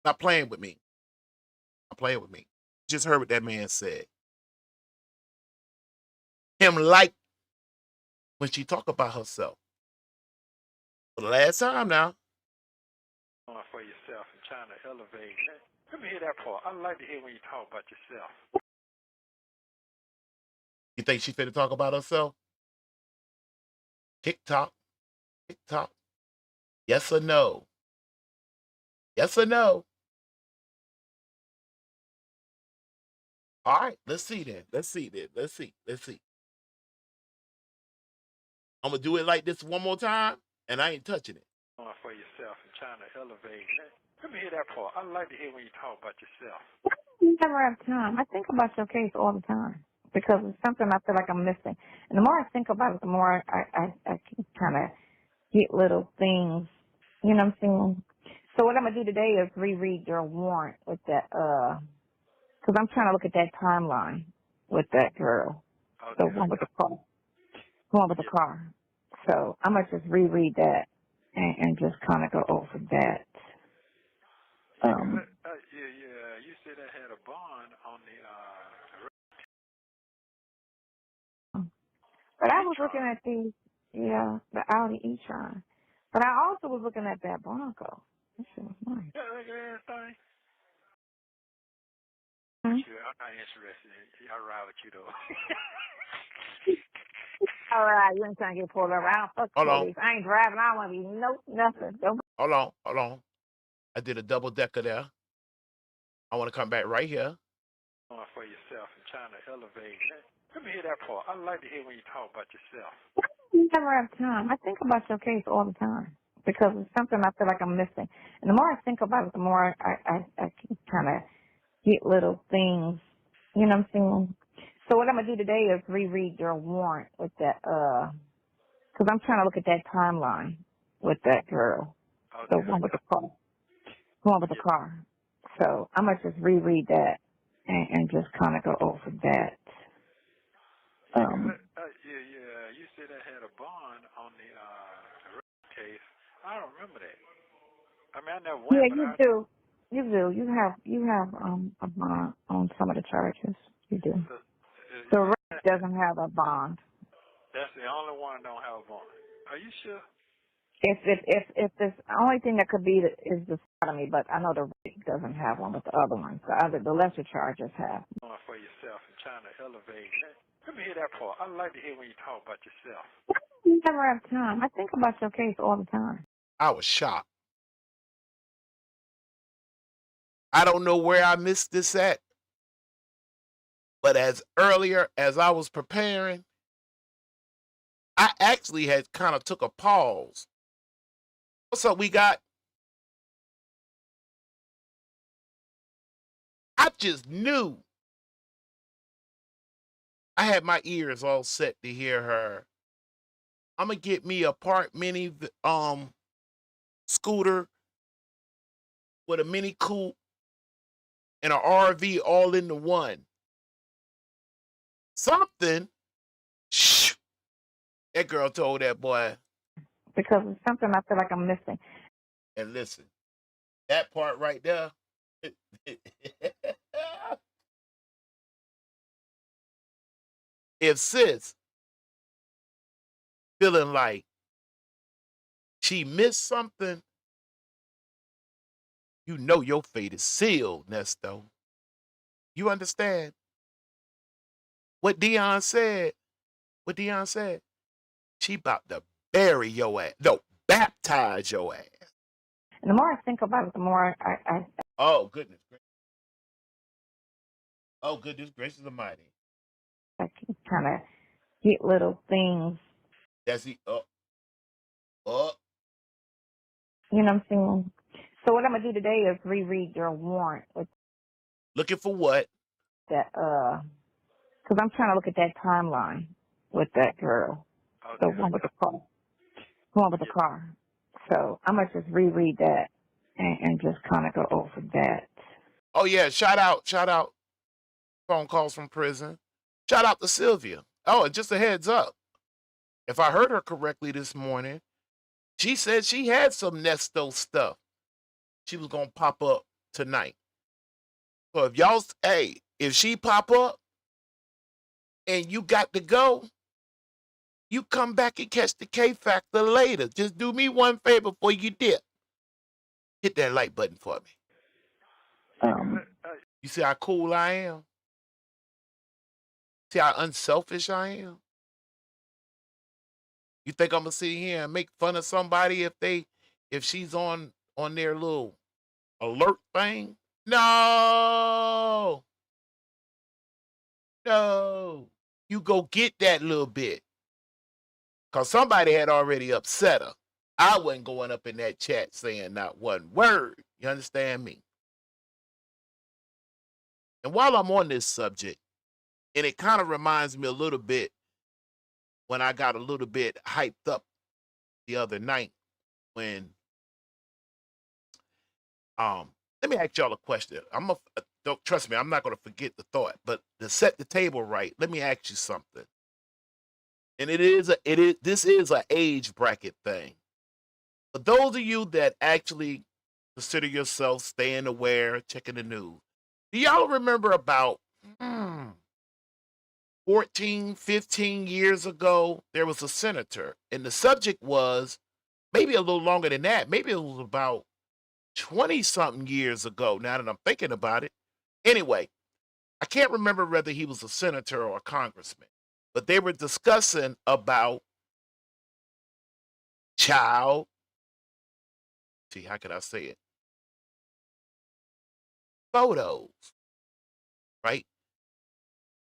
not playing with me. Not playing with me. Just heard what that man said. Him like when she talk about herself. For the last time now. For yourself and trying to elevate. Let me hear that part. I like to hear when you talk about yourself. You think she finna talk about herself? TikTok. Yes or no? Yes or no? All right, let's see then. Let's see then. Let's see. Let's see. I'm gonna do it like this one more time, and I ain't touching it. For yourself and trying to elevate. Let me hear that part. I like to hear when you talk about yourself. You never have time. I think about your case all the time because it's something I feel like I'm missing. And the more I think about it, the more I can kind of get little things. You know what I'm saying? So what I'm gonna do today is reread your warrant with that. Because I'm trying to look at that timeline with that girl, the Okay. one with the car, So I'm gonna just reread that and just kind of go over that. You said I had a bond on the But I was e-tron. looking at the Audi e-tron. But I also was looking at that Bronco. That shit was nice. Yeah, look at everything. Hmm? I'm not interested. I'll ride with you though. All right, you ain't trying to get pulled over. I don't fuck Hold on. police. I ain't driving. I don't want to be nothing. Hold on. Hold on. I did a double decker there. I want to come back right here. For yourself and trying to elevate. Let me hear that part. I like to hear when you talk about yourself. You never have time. I think about your case all the time because it's something I feel like I'm missing. And the more I think about it, the more I can kind of get little things. You know what I'm saying? So what I'm gonna do today is reread your warrant with that. Because I'm trying to look at that timeline with that girl, the one with the car. So I'm gonna just reread that and just kind of go over that. You said I had a bond on the case. I don't remember that. I mean, I never went, Yeah, but you do. You do. You have a bond on some of the charges. You do. The rest doesn't have a bond. That's the only one that don't have a bond. Are you sure? If this only thing that could be is the sodomy, but I know the rate doesn't have one, but the other ones, the lesser charges have. For yourself and trying to elevate. Let me hear that part. I like to hear when you talk about yourself. You never have time. I think about your case all the time. I was shocked. I don't know where I missed this at, but as earlier as I was preparing, I actually had kind of took a pause. What's up, we got? I just knew. I had my ears all set to hear her. I'm gonna get me a Park Mini scooter with a mini coupe and an RV all into one. Something. Shh. That girl told that boy. Because it's something I feel like I'm missing. And listen, that part right there. If sis feeling like she missed something, you know your fate is sealed, Nesto. You understand? What Dion said, she about to bury your ass. No, baptize your ass. And the more I think about it, the more I Oh, goodness. Oh, goodness gracious almighty. can kind of get little things. That's the up. You know what I'm saying? So what I'm gonna do today is reread your warrant with Looking for what? that. Because I'm trying to look at that timeline with that girl, the one with the car. So I'm gonna just reread that and just kind of go over that. Oh, yeah. Shout out. Phone calls from prison. Shout out to Sylvia. Oh, and just a heads up. If I heard her correctly this morning, she said she had some Nesto stuff. She was going to pop up tonight. So if she pop up and you got to go, you come back and catch the K Factor later. Just do me one favor before you dip. Hit that like button for me. You see how cool I am? See how unselfish I am? You think I'm gonna sit here and make fun of somebody if she's on their little alert thing? No. No, you go get that little bit. Because somebody had already upset her. I wasn't going up in that chat saying not one word. You understand me? And while I'm on this subject, and it kind of reminds me a little bit when I got a little bit hyped up the other night when let me ask y'all a question. Don't trust me, I'm not gonna forget the thought, but to set the table right, let me ask you something. And this is a age bracket thing. For those of you that actually consider yourself staying aware, checking the news, do y'all remember about 14, 15 years ago, there was a senator, and the subject was maybe a little longer than that. Maybe it was about 20 something years ago, now that I'm thinking about it. Anyway, I can't remember whether he was a senator or a congressman, but they were discussing about child, see, how could I say it? Photos, right?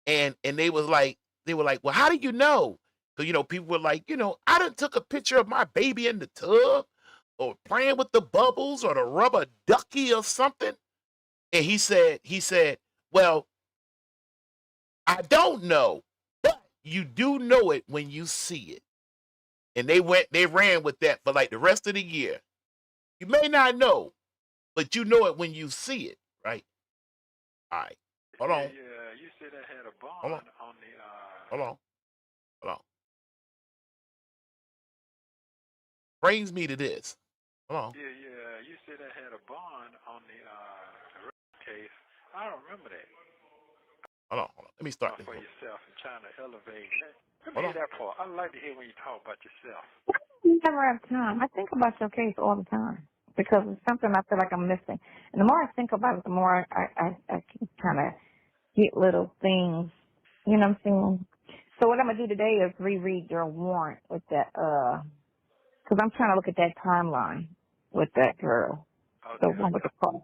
And they were like, well, how do you know? Because people were like, I done took a picture of my baby in the tub or playing with the bubbles or the rubber ducky or something. And he said, well, I don't know, but you do know it when you see it. And they ran with that for like the rest of the year. You may not know, but you know it when you see it, right? All right. Hold on. Yeah, you said I had a Hold on. bond on the Hold on. Hold on. Brings me to this. Hold on. Yeah, you said I had a bond on the case. I don't remember that. Hold on. Let me start this. For yourself and trying to elevate. Let Hold me on. hear that part. I like to hear when you talk about yourself. You never have time. I think about your case all the time because it's something I feel like I'm missing. And the more I think about it, the more I can kind of get little things. You know what I'm saying? So what I'm gonna do today is reread your warrant with that, because I'm trying to look at that timeline with that girl, the Okay. one with the car,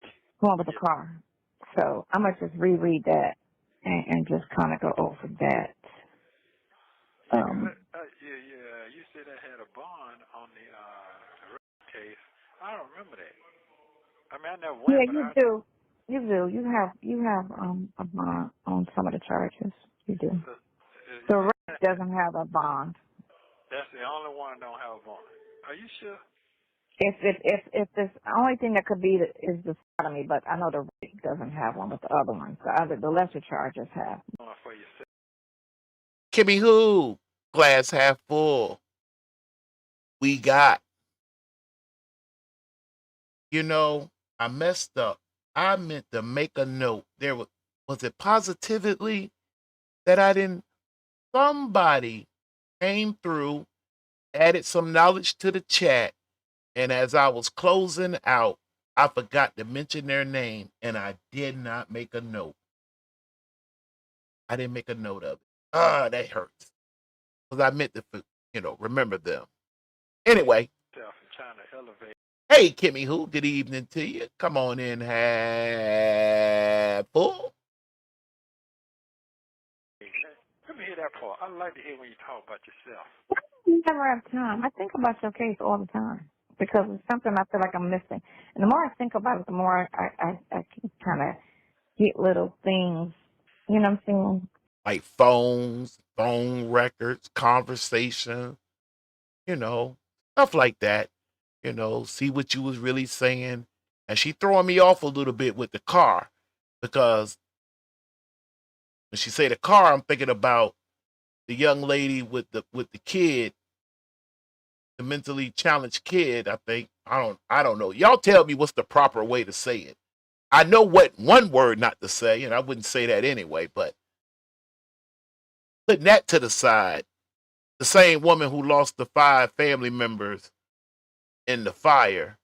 the one with the car. So I'm gonna just reread that and just kind of go over that. You said I had a bond on the case. I don't remember that. I mean, I never went, Yeah, but you do. You do. You have a bond on some of the charges. You do. The rest doesn't have a bond. That's the only one that don't have a bond. Are you sure? If this only thing that could be is the sodomy, but I know the rest doesn't have one, but the other ones, the lesser charges have. For yourself. Kimmy who? Glass half full. We got. I messed up. I meant to make a note. There was it positively that I didn't. Somebody came through, added some knowledge to the chat, and as I was closing out, I forgot to mention their name, and I did not make a note. I didn't make a note of it. That hurts. Because I meant to, remember them. Anyway. Trying to elevate. Hey, Kimmy who? Good evening to you. Come on in, half full. Let me hear that part. I like to hear when you talk about yourself. You never have time. I think about your case all the time because it's something I feel like I'm missing. And the more I think about it, the more I can kind of get little things. You know what I'm saying? Like phones, phone records, conversation, stuff like that. See what you was really saying. And she throwing me off a little bit with the car because when she say the car, I'm thinking about the young lady with the kid, the mentally challenged kid. I think I don't know. Y'all tell me what's the proper way to say it. I know what one word not to say, and I wouldn't say that anyway. But putting that to the side, the same woman who lost the 5 family members in the fire,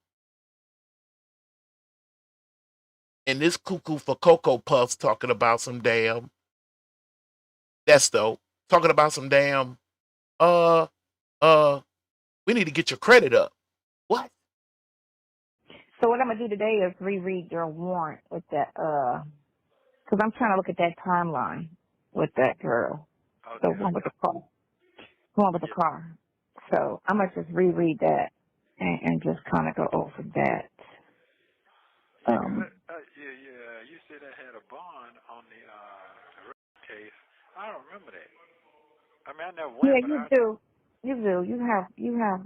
and this cuckoo for Cocoa Puffs talking about some damn Nesto, talking about some damn uh we need to get your credit up. What? So what I'm gonna do today is reread your warrant with that, Because I'm trying to look at that timeline with that girl. The Okay. one with the car. The one with the car. So I'm going to just reread that and just kind of go over that. You said I had a bond on the case. I don't remember that. I mean, I never went, Yeah, but you do. You do. You have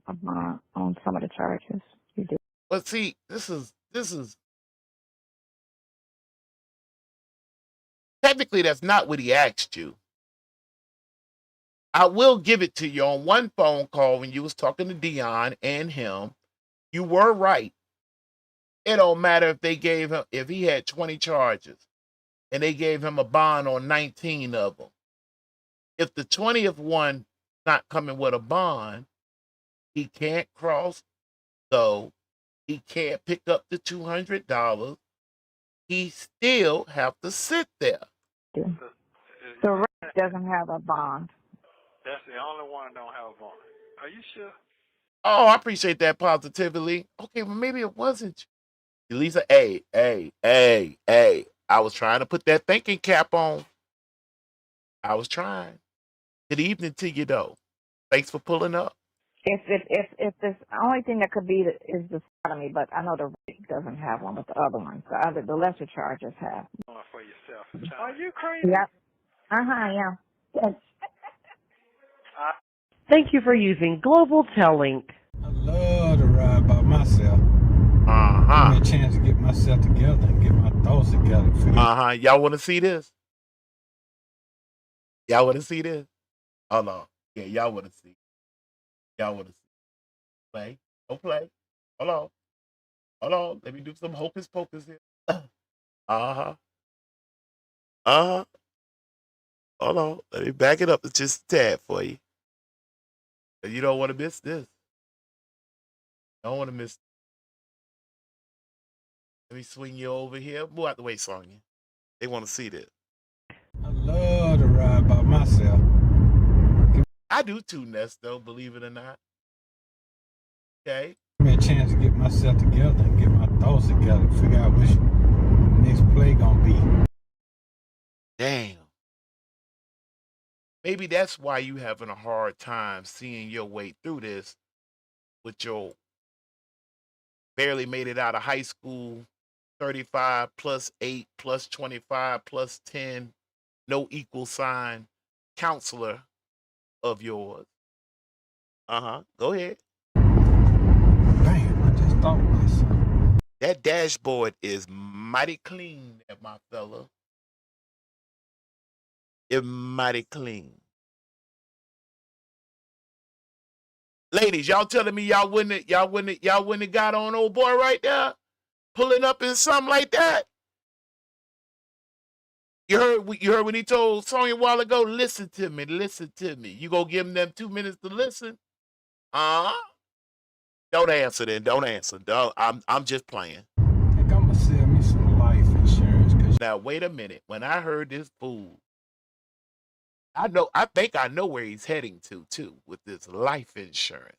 a bond on some of the charges. You do. But see, this is technically that's not what he asked you. I will give it to you on one phone call when you was talking to Dion and him. You were right. It don't matter if they gave him, if he had 20 charges and they gave him a bond on 19 of them. If the 20th one not coming with a bond, he can't cross go. He can't pick up the $200. He still have to sit there. So Rick doesn't have a bond. That's the only one that don't have a bond. Are you sure? Oh, I appreciate that positively. Okay, well, maybe it wasn't you. Lisa, hey. I was trying to put that thinking cap on. I was trying. Good evening to you, though. Thanks for pulling up. If this only thing that could be is the sodomy, but I know the Rick doesn't have one, but the other ones, the lesser charges have. For yourself. Are you crazy? Yep. Yeah. Yes. Thank you for using Global Tellink. I love to ride by myself. Uh-huh. Give me a chance to get myself together and get my thoughts together. Uh-huh. Y'all want to see this? Y'all want to see this? Hold on. Yeah, y'all want to see. Y'all want to see. Play. Don't play. Hold on. Let me do some hocus pocus here. Uh-huh. Uh-huh. Hold on. Let me back it up just a tad for you. You don't want to miss this. Don't want to miss. Let me swing you over here. Move out the way, Sonya. They want to see this. I love to ride by myself. I do too, Nesto, believe it or not. Okay. Give me a chance to get myself together and get my thoughts together. Figure out which next play gonna be. Damn. Maybe that's why you having a hard time seeing your way through this with your barely made it out of high school, 35 plus 8 plus 25 plus 10, no equal sign counselor of yours. Go ahead. Damn, I just thought about something. That dashboard is mighty clean, my fella. It's mighty clean. Ladies, y'all telling me y'all wouldn't have got on old boy right there? Pulling up in something like that? You heard when he told Sonya a while ago, listen to me. You gonna give him them 2 minutes to listen? Don't answer then. Don't answer. I'm just playing. I think I'm gonna sell me some life insurance. Now wait a minute. When I heard this fool, I think I know where he's heading to too with this life insurance.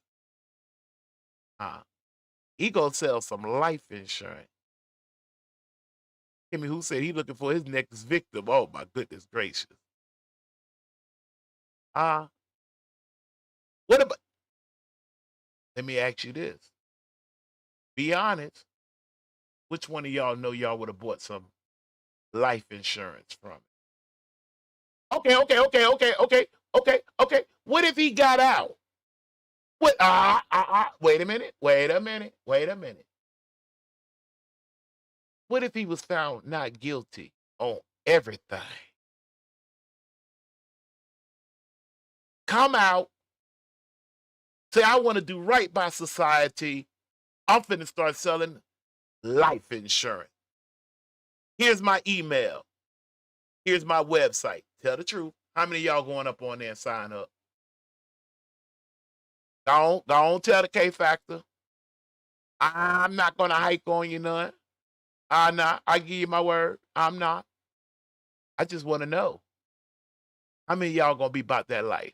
He gonna sell some life insurance. Kimmy, who said he looking for his next victim? Oh my goodness gracious. What about? Let me ask you this. Be honest. Which one of y'all know y'all would have bought some life insurance from? Okay. What if he got out? What? Wait a minute. What if he was found not guilty on everything? Come out. Say, I want to do right by society. I'm finna start selling life insurance. Here's my email. Here's my website. Tell the truth. How many of y'all going up on there and sign up? Go on, tell the K Factor. I'm not going to hike on you none. I'm not. I give you my word. I'm not. I just want to know. How many of y'all going to be about that life?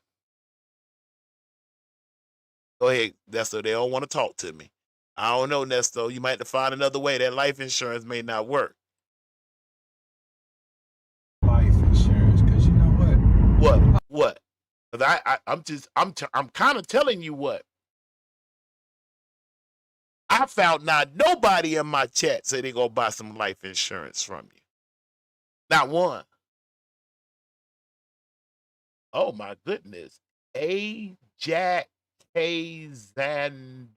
Go ahead, Nesto. They don't want to talk to me. I don't know, Nesto. You might have to find another way. That life insurance may not work. What? 'Cause I'm kind of telling you what. I found not nobody in my chat say they gonna buy some life insurance from you. Not one. Oh my goodness. A. Jack Kaazon.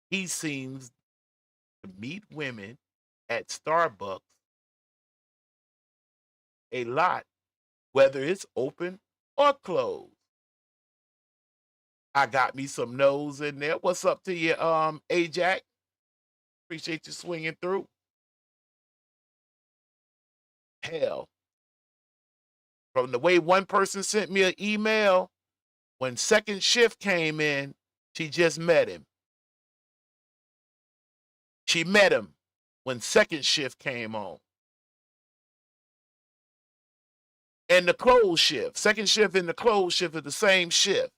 He seems to meet women at Starbucks a lot, whether it's open or closed. I got me some no's in there. What's up to you, Ajax? Appreciate you swinging through. Hell, from the way one person sent me an email, when second shift came in, she just met him. She met him when second shift came on. And the close shift, second shift and the close shift are the same shift.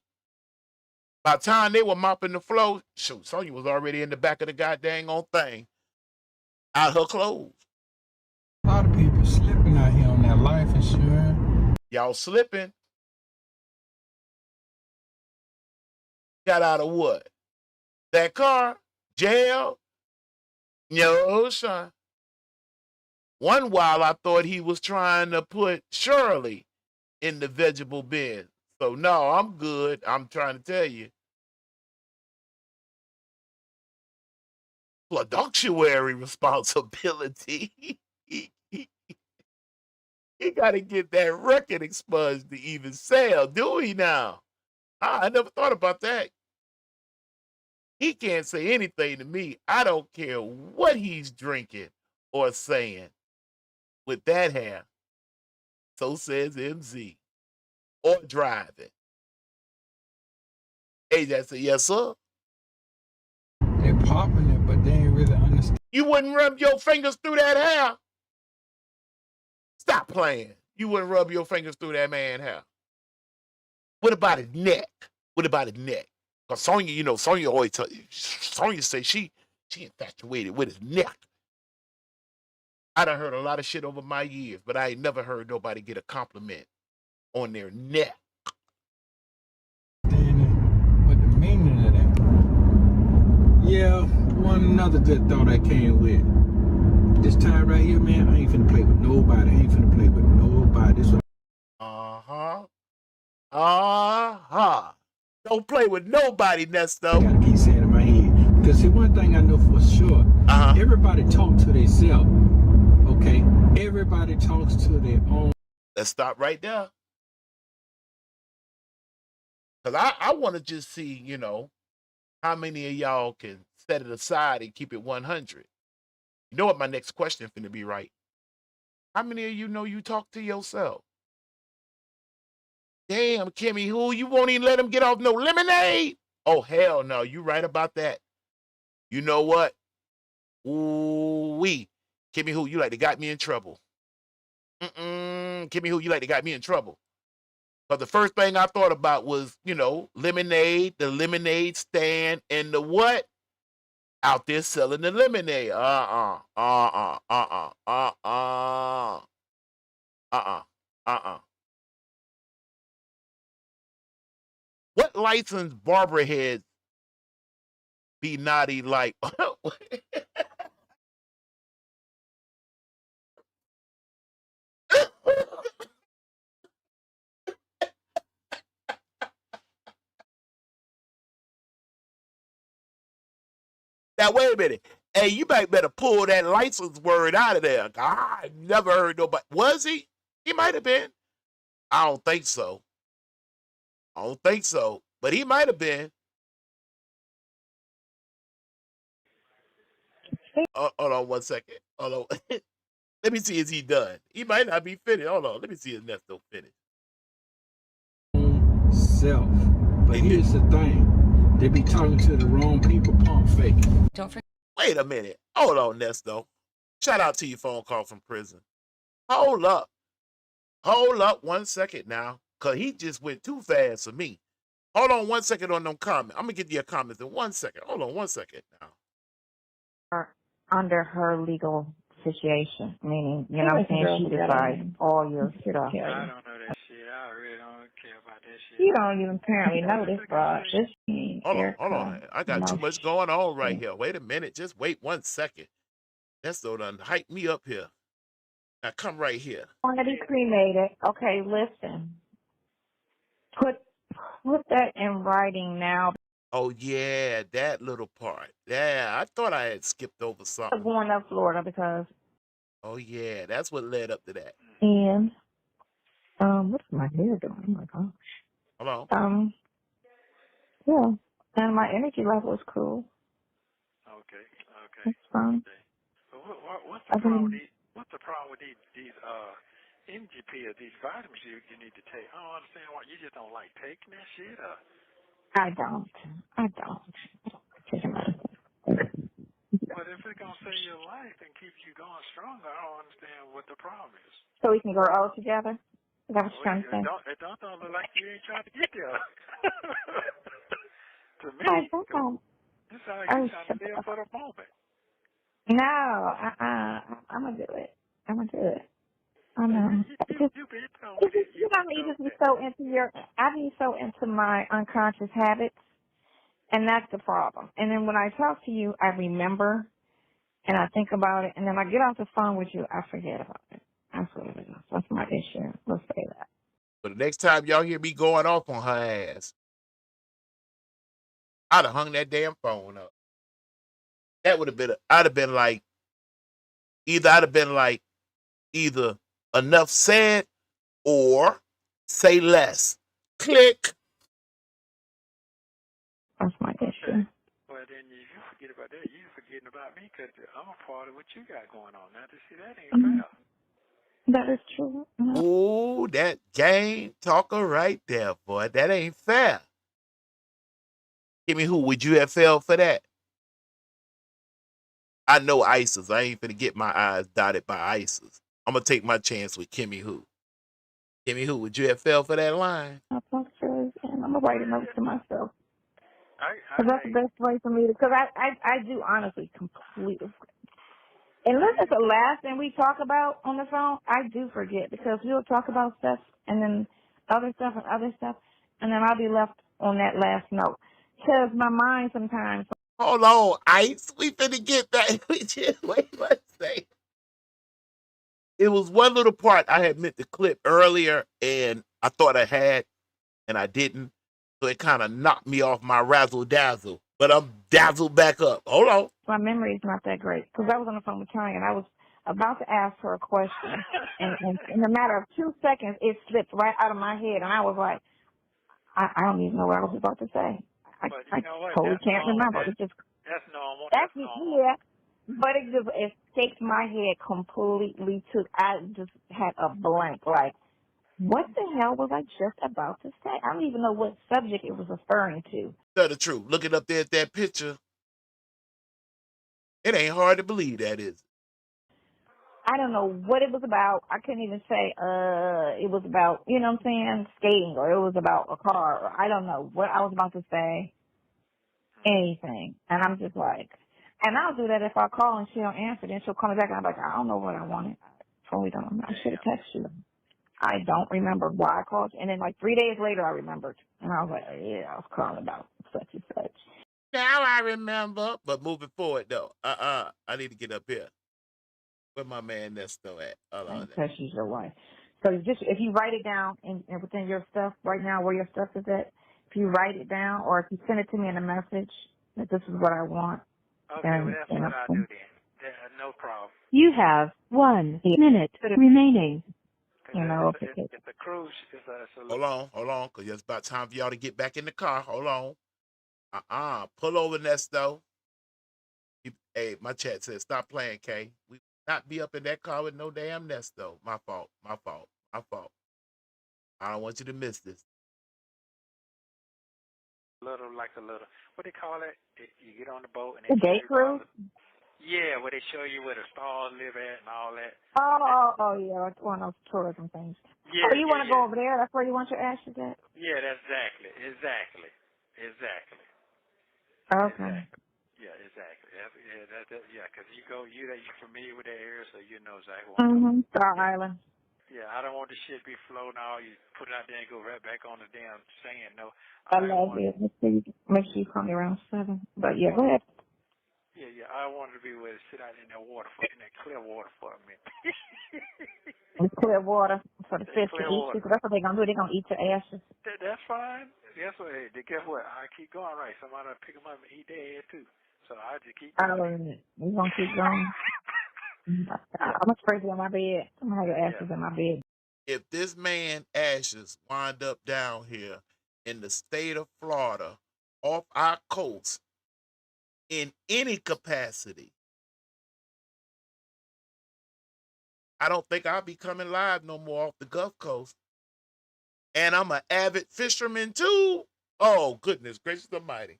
By the time they were mopping the floor, shoot, Sonya was already in the back of the goddamn old thing, out her clothes. A lot of people slipping out here on that life insurance. Y'all slipping. Got out of what? That car? Jail? No, son. One while I thought he was trying to put Shirley in the vegetable bin. So no, I'm good. I'm trying to tell you. Fiduciary responsibility. He got to get that record expunged to even sell, do he now? I never thought about that. He can't say anything to me. I don't care what he's drinking or saying with that hair. So says MZ. Or driving. AJ said, yes, sir. They popping it, but they ain't really understand. You wouldn't rub your fingers through that hair. Stop playing. You wouldn't rub your fingers through that man's hair. What about his neck? What about his neck? Because Sonya, you know, Sonya always tell you, Sonya say she infatuated with his neck. I done heard a lot of shit over my years, but I ain't never heard nobody get a compliment on their neck. What the meaning of that? Yeah, one another good thought I came with. This time right here, man, I ain't finna play with nobody. I ain't finna play with nobody. This Don't play with nobody, Nesto. I gotta keep saying in my head. Because see, one thing I know for sure, everybody talk to themselves. Okay? Everybody talks to their own. Let's stop right there. Because I want to just see, you know, how many of y'all can set it aside and keep it 100. You know what my next question is going to be, right? How many of you know you talk to yourself? Damn, Kimmy, who you won't even let him get off no lemonade? Oh, hell no. You right about that. You know what? Ooh-wee. Kimmy, who you like to got me in trouble. Kimmy, who you like to got me in trouble. But the first thing I thought about was, you know, lemonade, the lemonade stand, and the what? Out there selling the lemonade. What licensed barber heads be naughty like? Now, wait a minute. Hey, you better pull that license word out of there. I never heard nobody. Was he? He might have been. I don't think so. But he might have been. Hold on 1 second. Hold on. Let me see, is he done? He might not be finished. Hold on. Let me see his Nesto finished. Self. But here's the thing. They be talking to the wrong people, pump faking. Don't forget. Wait a minute. Hold on, Nesto. Shout out to your phone call from prison. Hold up 1 second now. Because he just went too fast for me. Hold on 1 second on them comments. I'm going to get you a comment in 1 second. Hold on 1 second now. Under her legal beneficiation, meaning, you know what I'm saying, she decides all your stuff. I don't know that shit. I really don't care about that shit. You don't even apparently know this, bro. This Hold on. I got too much going on right here. Wait a minute. Just wait 1 second. Nesto done hype me up here. Now come right here. Already cremated. Okay, listen. Put that in writing now. Oh yeah, that little part. Yeah, I thought I had skipped over I'm something. going up Florida because. Oh yeah, that's what led up to that. And what's my hair doing? Oh my gosh. Hold on. Yeah. And my energy level is cool. Okay. That's fine. Okay. So what's the problem with these? What's the problem with these energy pills, these vitamins you need to take? I don't understand why you just don't like taking that shit. I don't. Take a medicine. But if it's gonna save your life and keep you going stronger, I don't understand what the problem is. So we can grow old together? Is that what you're trying to say? It don't look like you ain't trying to get there. To me, I don't. you sound like you're trying to live for the moment. No, I'm gonna do it. I know. You just be so into I be so into my unconscious habits, and that's the problem. And then when I talk to you, I remember, and I think about it, and then I get off the phone with you, I forget about it. That's what it is. That's my issue. Let's say that. But the next time y'all hear me going off on her ass, I'd have hung that damn phone up. That would have been, I'd have been like, either enough said or say less. Click. That's my issue. Well, then if you forget about that, you forgetting about me because I'm a part of what you got going on. Now, to see that ain't fair. That is true. Ooh, that game talker right there, boy. That ain't fair. Give me who? Would you have fell for that? I know ISIS. I ain't finna get my eyes dotted by ISIS. I'm gonna take my chance with Kimmy Who. Kimmy Who, would you have fell for that line? I talk to and I'm gonna write a note to myself. Because that's the best way for me because I do honestly completely. Unless it's the last thing we talk about on the phone, I do forget because we'll talk about stuff and then other stuff, and then I'll be left on that last note. Because my mind sometimes. Hold on, Ice. We finna get back. We just wait 1 second. It was one little part I had meant to clip earlier, and I thought I had, and I didn't. So it kind of knocked me off my razzle dazzle. But I'm dazzled back up. Hold on. My memory is not that great because I was on the phone with Sonya and I was about to ask her a question, and in a matter of 2 seconds, it slipped right out of my head, and I was like, I don't even know what I was about to say. I totally can't remember. That's normal. Yeah, but it just escaped my head completely. I just had a blank. Like, what the hell was I just about to say? I don't even know what subject it was referring to. Tell the truth. Looking up there at that picture, it ain't hard to believe that is. I don't know what it was about. I couldn't even say it was about, you know what I'm saying, skating, or it was about a car, or I don't know what I was about to say. Anything. And I'm just like, and I'll do that if I call and she don't answer, then she'll call me back and I'm like, I don't know what I wanted. I totally don't. I should have texted you. I don't remember why I called you. And then like 3 days later I remembered. And I was like, yeah, I was calling about such and such. Now I remember. But moving forward though, I need to get up here. Where my man Nesto at? Because she's your wife. So just if you write it down and within your stuff right now where your stuff is at, if you write it down or if you send it to me in a message that this is what I want. Okay, well that's what I'll do then. No problem. You have 1 minute remaining. You know, it's a cruise. Hold on, because it's about time for y'all to get back in the car. Hold on. Pull over, Nesto. Hey, my chat says, stop playing, K. We not be up in that car with no damn Nesto. My fault. I don't want you to miss this. Like a little, what they call it? You get on the boat and the day cruise? Yeah, where they show you where the stars live at and all that. Oh yeah, it's one of those tourism things. Yeah, you want to go over there? That's where you want your ashes at? Yeah, that's exactly. Okay. Yeah, exactly. Yeah, because you familiar with that area, so you know exactly what I'm talking. Star Island. Yeah, I don't want the shit to be floating all. You put it out there and go right back on the damn sand. No, I I love want. it. Make sure you call me around 7. But yeah, go ahead. Yeah, I wanted to be able to sit out in that water in that clear water for a minute. It's clear water for the That fish to clear eat. water. That's what they're going to do. They're going to eat your ashes. That's fine. Guess what? Hey, guess what? I keep going right. Somebody will pick them up and eat their ass too. So I just keep going. We're going to keep going. I'm going to spray you on my bed. I'm going to have your ashes in my bed. If this man ashes wind up down here in the state of Florida, off our coast, in any capacity, I don't think I'll be coming live no more off the Gulf Coast. And I'm an avid fisherman too. Oh, goodness gracious almighty.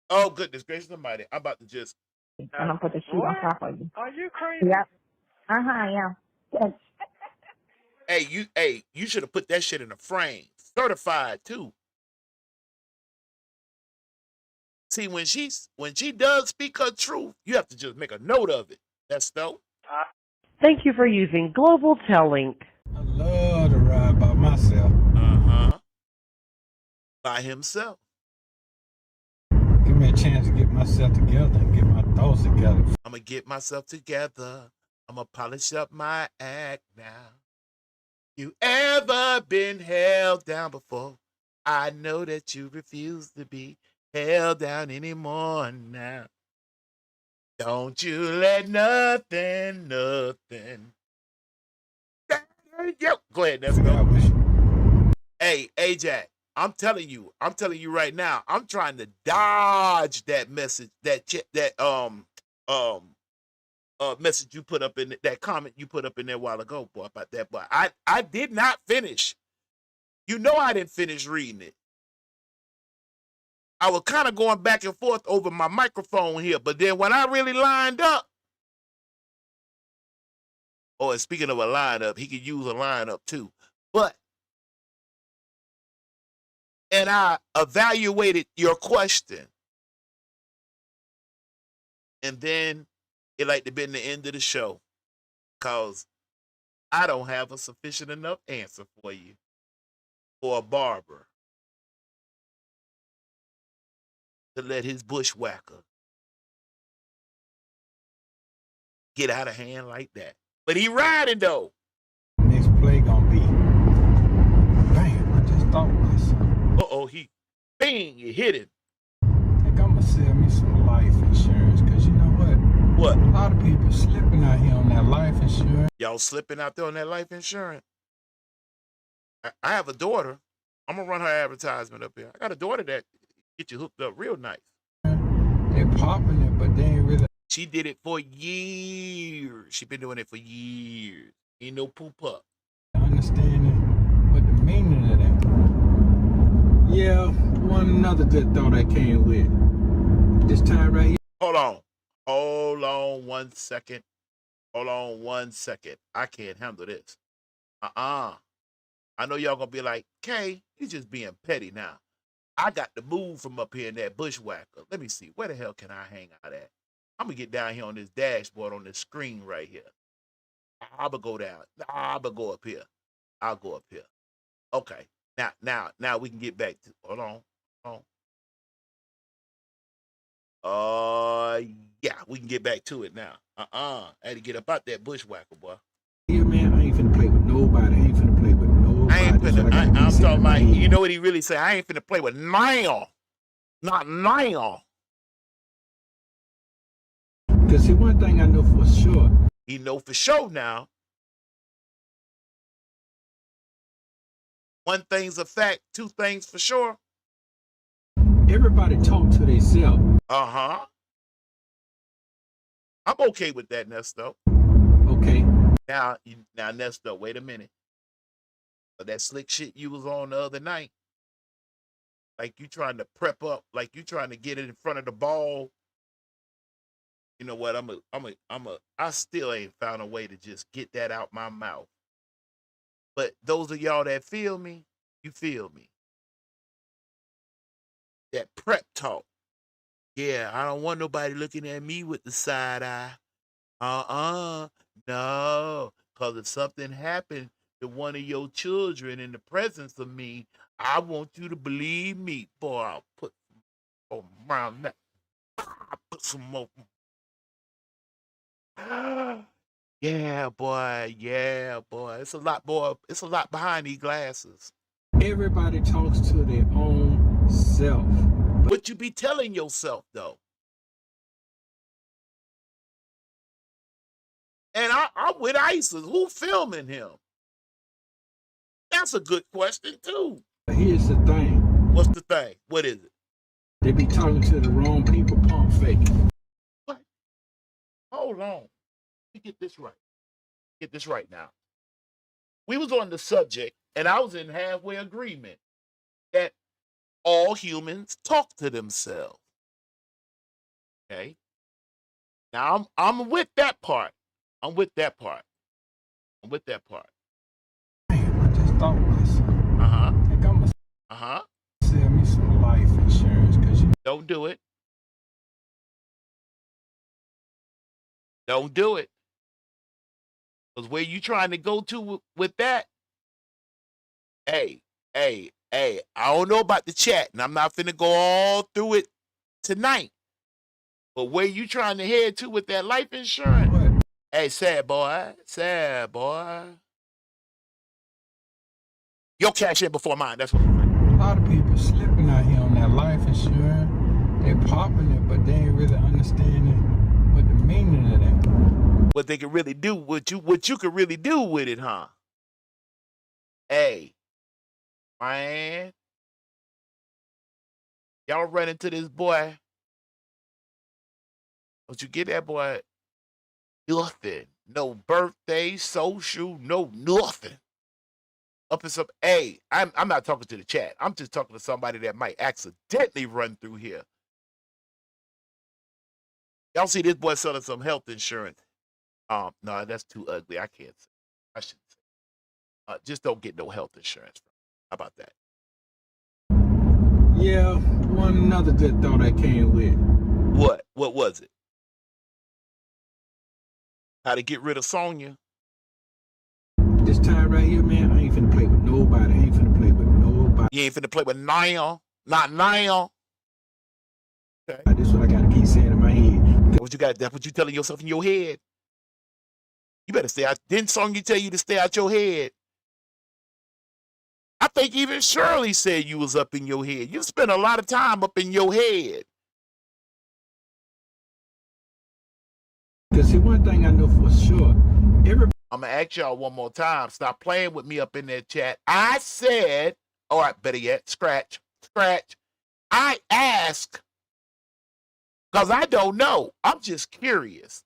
Oh, goodness gracious almighty. I'm about to just. And I'm put the sheet on top of you. Are you crazy? Yep. Yeah. Hey, you should have put that shit in a frame. Certified too. See, when she does speak her truth, you have to just make a note of it. That's dope. Thank you for using Global Tellink. I love to ride by myself. By himself. Give me a chance to get myself together and get my thoughts together. I'm going to get myself together. I'm going to polish up my act now. You ever been held down before? I know that you refuse to be held down anymore now. Don't you let nothing. Go ahead, Nesto. Hey, Jack, I'm telling you right now, I'm trying to dodge that message, that message you put up in that comment you put up in there a while ago, boy, about that. But I did not finish. You know I didn't finish reading it. I was kind of going back and forth over my microphone here, but then when I really lined up, and speaking of a lineup, he could use a lineup too. And I evaluated your question. And then it like to be the end of the show, because I don't have a sufficient enough answer for you for a barber to let his bushwhacker get out of hand like that. But he riding though. Next play gonna be, bam, I just thought myself. He, bing, you hit him. I think I'm gonna sell me some life insurance, because you know what? What? A lot of people slipping out here on that life insurance. Y'all slipping out there on that life insurance? I have a daughter. I'm gonna run her advertisement up here. I got a daughter that get you hooked up real nice. They're popping it, but they ain't really. She did it for years. She been doing it for years. Ain't no poop up. Understanding what the meaning of that. Yeah, one another good thought I came with. This time right here. Hold on 1 second. Hold on 1 second. I can't handle this. I know y'all gonna be like, Kay, you just being petty now. I got to move from up here in that bushwhacker. Let me see. Where the hell can I hang out at? I'm gonna get down here on this dashboard on this screen right here. I'm gonna go down. I'm gonna go up here. I'll go up here. Okay. Now we can get back to. Hold on. Yeah, we can get back to it now. I had to get up out that bushwhacker, boy. Yeah, man, I ain't finna play with nobody. I'm talking about, you know what he really said? I ain't finna play with now. Not now. Because see, one thing I know for sure. He know for sure now. One thing's a fact, two things for sure. Everybody talk to themselves. I'm okay with that, Nesto. Okay. Now, Nesto, wait a minute. But that slick shit you was on the other night, like you trying to prep up, like you trying to get it in front of the ball. You know what? I still ain't found a way to just get that out my mouth. But those of y'all that feel me, you feel me. That prep talk. Yeah, I don't want nobody looking at me with the side eye. No. Because if something happened to one of your children in the presence of me, I want you to believe me. Boy, I'll put some around that. I'll put some more. Yeah, boy. Yeah, boy. It's a lot, boy. It's a lot behind these glasses. Everybody talks to their own self. What you be telling yourself, though? And I'm with ISIS. Who filming him? That's a good question, too. But here's the thing. What's the thing? What is it? They be talking to the wrong people, pump faking. What? Hold on. Let me get this right. Get this right now. We was on the subject, and I was in halfway agreement that all humans talk to themselves. Okay? Now, I'm with that part. I'm with that part. I'm with that part. Damn, I just thought myself. Uh-huh. I think I'm gonna Uh-huh. sell me some life insurance because you Don't do it. Don't do it. Because where you trying to go to with that, hey, I don't know about the chat, and I'm not finna go all through it tonight. But where you trying to head to with that life insurance? what? Hey, sad boy. Sad boy. Your cash in before mine. That's what I'm saying. A lot of people slipping out here on that life insurance. They popping it, but they ain't really understanding what the meaning of that. What they can really do, what you can really do with it, huh? Hey, man. Y'all run into this boy. Don't you get that boy nothing. No birthday, social, no nothing. Up in some, hey, I'm not talking to the chat. I'm just talking to somebody that might accidentally run through here. Y'all see this boy selling some health insurance. No, that's too ugly. I can't say. I shouldn't say. Just don't get no health insurance. How about that? Yeah, one another good thought I came with. What? What was it? How to get rid of Sonya? This time right here, man, I ain't finna play with nobody. I ain't finna play with nobody. You ain't finna play with Niall. Not Niall. Okay. This is what I gotta keep saying in my head. What you got? That's what you telling yourself in your head. You better stay out. Didn't Sonya tell you to stay out your head? I think even Shirley said you was up in your head. You spent a lot of time up in your head. Because see, one thing I know for sure, I'm going to ask y'all one more time. Stop playing with me up in that chat. I said, all right, better yet, scratch. I ask because I don't know. I'm just curious.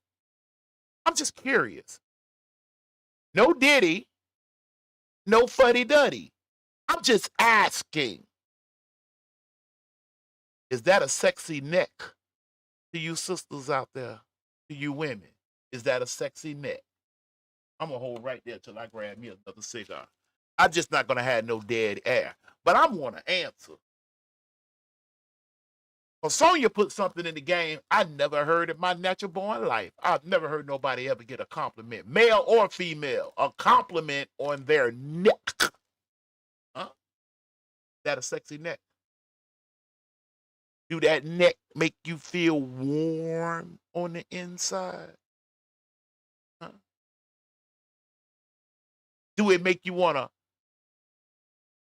No diddy, no fuddy-duddy. I'm just asking. Is that a sexy neck to you sisters out there, to you women? Is that a sexy neck? I'm going to hold right there till I grab me another cigar. I'm just not going to have no dead air. But I want to answer. Well, Sonya put something in the game I never heard in my natural born life. I've never heard nobody ever get a compliment, male or female, a compliment on their neck. Huh? That a sexy neck? Do that neck make you feel warm on the inside? Huh? Do it make you want to?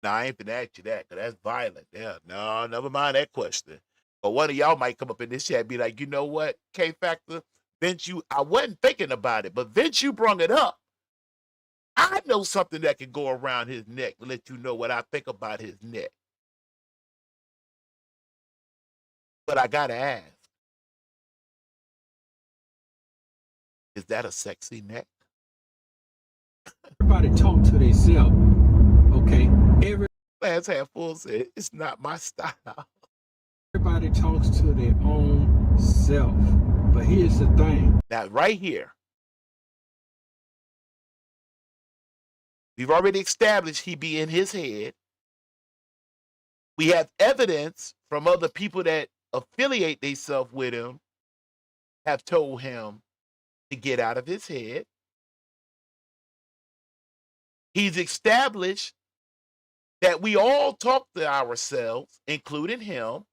Nah, I ain't finna ask you that, because that's violent. Yeah, no, never mind that question. But one of y'all might come up in this chat and be like, you know what, K-Factor? Vince, I wasn't thinking about it, but Vince, you brung it up. I know something that can go around his neck to let you know what I think about his neck. But I gotta ask, is that a sexy neck? everybody talk to themselves. Okay? Last handful said, it's not my style. Everybody talks to their own self. But here's the thing. Now, right here, we've already established he be in his head. We have evidence from other people that affiliate themselves with him have told him to get out of his head. He's established that we all talk to ourselves, including him.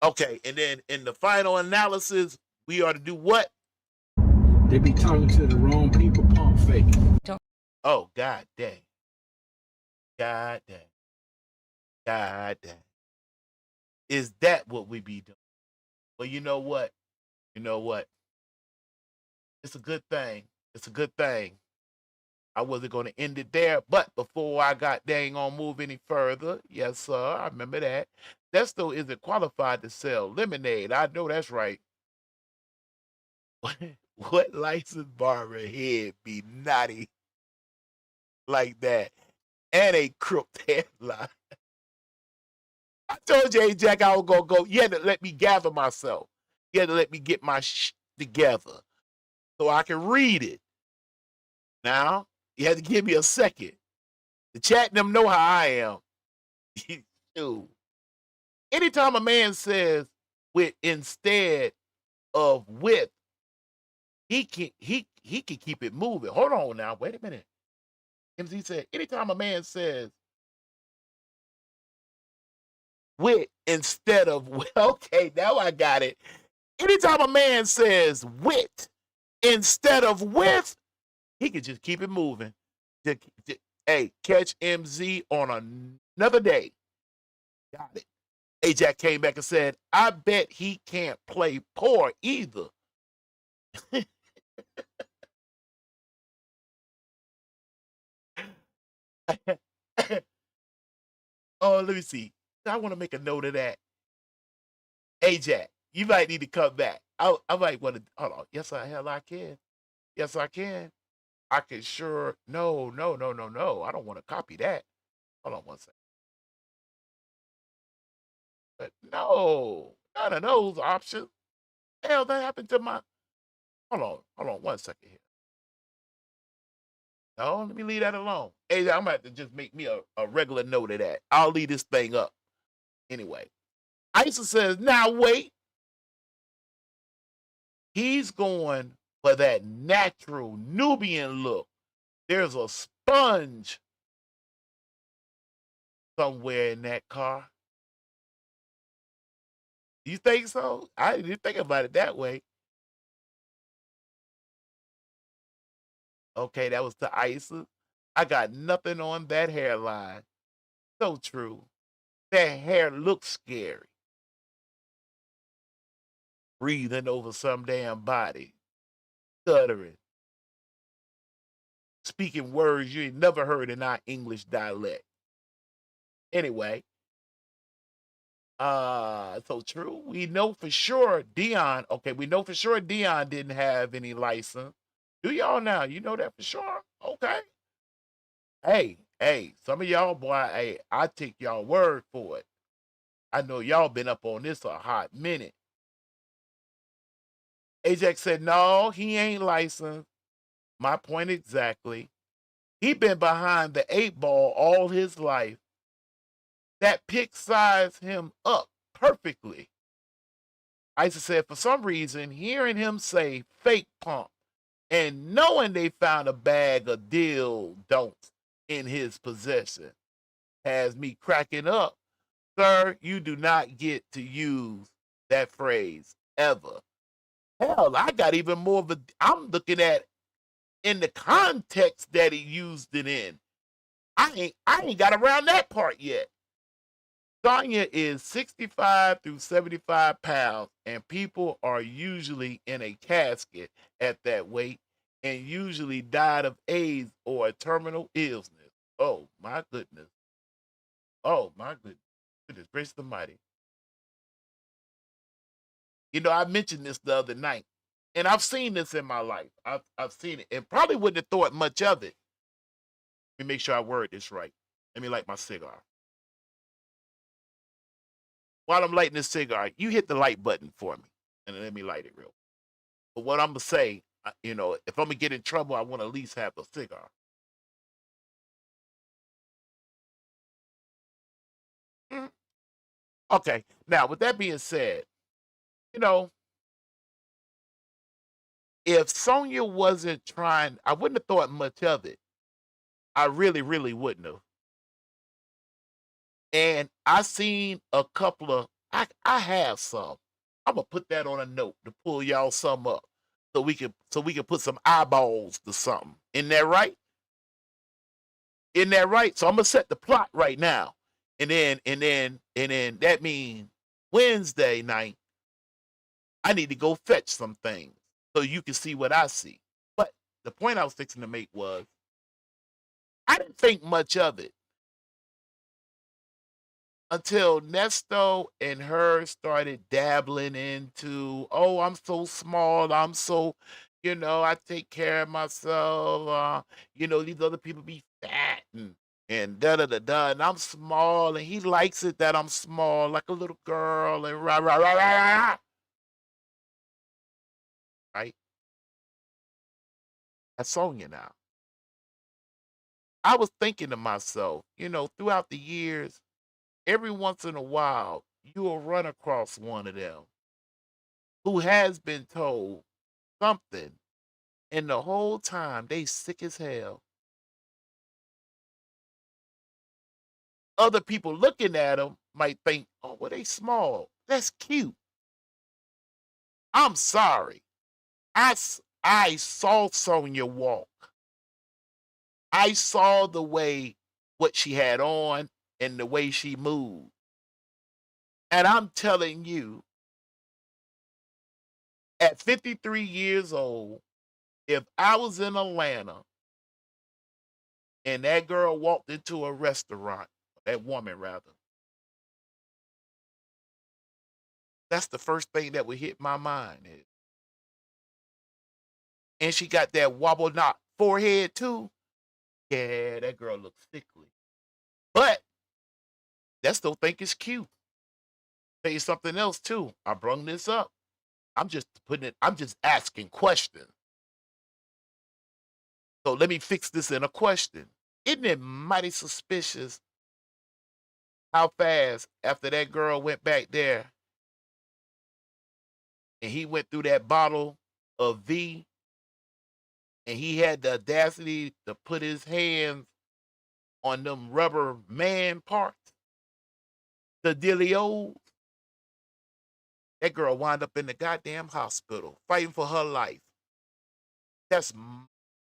Okay, and then in the final analysis, we are to do what? They be talking to the wrong people, pump fake. Oh, God dang. God dang. God dang. Is that what we be doing? Well, you know what? You know what? It's a good thing. It's a good thing. I wasn't going to end it there, but before I got dang on move any further, yes, sir, I remember that. Nesto isn't qualified to sell lemonade. I know that's right. What licensed barber head be naughty like that and a crooked headline? I told you, hey, Jack, I was going to go. You had to let me gather myself. You had to let me get my together so I can read it. Now, you had to give me a second. The chat and them know how I am. Dude. Anytime a man says with instead of with, he can keep it moving. Hold on now. Wait a minute. MZ said, anytime a man says with instead of with, okay, now I got it. Anytime a man says with instead of with, he can just keep it moving. Hey, catch MZ on another day. Got it. Ajax came back and said, I bet he can't play poor either. Oh, let me see. I want to make a note of that. Ajax, you might need to come back. I might want to, hold on. Yes, I can. Yes, I can. I can sure, no. I don't want to copy that. Hold on one second. But no, none of those options. Hell, that happened to my, hold on 1 second here. No, let me leave that alone. Hey, I'm about to just make me a regular note of that. I'll leave this thing up. Anyway, Isa says, now wait. He's going for that natural Nubian look. There's a sponge somewhere in that car. You think so? I didn't think about it that way. Okay, that was to Isa. I got nothing on that hairline. So true. That hair looks scary. Breathing over some damn body. Stuttering. Speaking words you ain't never heard in our English dialect. Anyway. So true. We know for sure Dion, okay, we know for sure Dion didn't have any license. Do y'all now? You know that for sure? Okay. Hey, some of y'all, boy, hey, I take y'all word for it. I know y'all been up on this a hot minute. Ajax said, no, he ain't licensed. My point exactly. He been behind the 8 ball all his life. That pick sized him up perfectly. Isa said, for some reason, hearing him say fake pump and knowing they found a bag of deal don'ts in his possession has me cracking up. Sir, you do not get to use that phrase ever. Hell, I got even more of a, I'm looking at in the context that he used it in. I ain't got around that part yet. Sonya is 65 through 75 pounds, and people are usually in a casket at that weight and usually died of AIDS or a terminal illness. Oh, my goodness. Oh, my goodness. Goodness gracious almighty. You know, I mentioned this the other night, and I've seen this in my life. I've seen it, and probably wouldn't have thought much of it. Let me make sure I word this right. Let me light my cigar. While I'm lighting this cigar, you hit the light button for me, and let me light it real. But what I'm gonna say, you know, if I'm gonna get in trouble, I want to at least have a cigar. Mm. Okay. Now, with that being said, you know, if Sonya wasn't trying, I wouldn't have thought much of it. I really, really wouldn't have. And I seen a couple of, I have some. I'm gonna put that on a note to pull y'all some up, so we can put some eyeballs to something. Isn't that right? Isn't that right? So I'm gonna set the plot right now, and then that means Wednesday night I need to go fetch some things so you can see what I see. But the point I was fixing to make was I didn't think much of it until Nesto and her started dabbling into, oh, I'm so small, I'm so, I take care of myself. These other people be fat and da da da da, and I'm small, and he likes it that I'm small, like a little girl, and rah rah rah rah rah, rah, right? That's Sonya now. I was thinking to myself, throughout the years, every once in a while, you will run across one of them who has been told something, and the whole time they sick as hell. Other people looking at them might think, oh, well, they small. That's cute. I'm sorry. I saw Sonya walk. I saw the way what she had on and the way she moved. And I'm telling you, at 53 years old, if I was in Atlanta and that girl walked into a restaurant, that woman rather, that's the first thing that would hit my mind. And she got that wobble knot forehead too. Yeah, that girl looks sickly. But that still think it's cute. Tell you something else too. I brung this up. I'm just asking questions. So let me fix this in a question. Isn't it mighty suspicious how fast after that girl went back there and he went through that bottle of V and he had the audacity to put his hands on them rubber man parts, the dealios? That girl wound up in the goddamn hospital fighting for her life. That's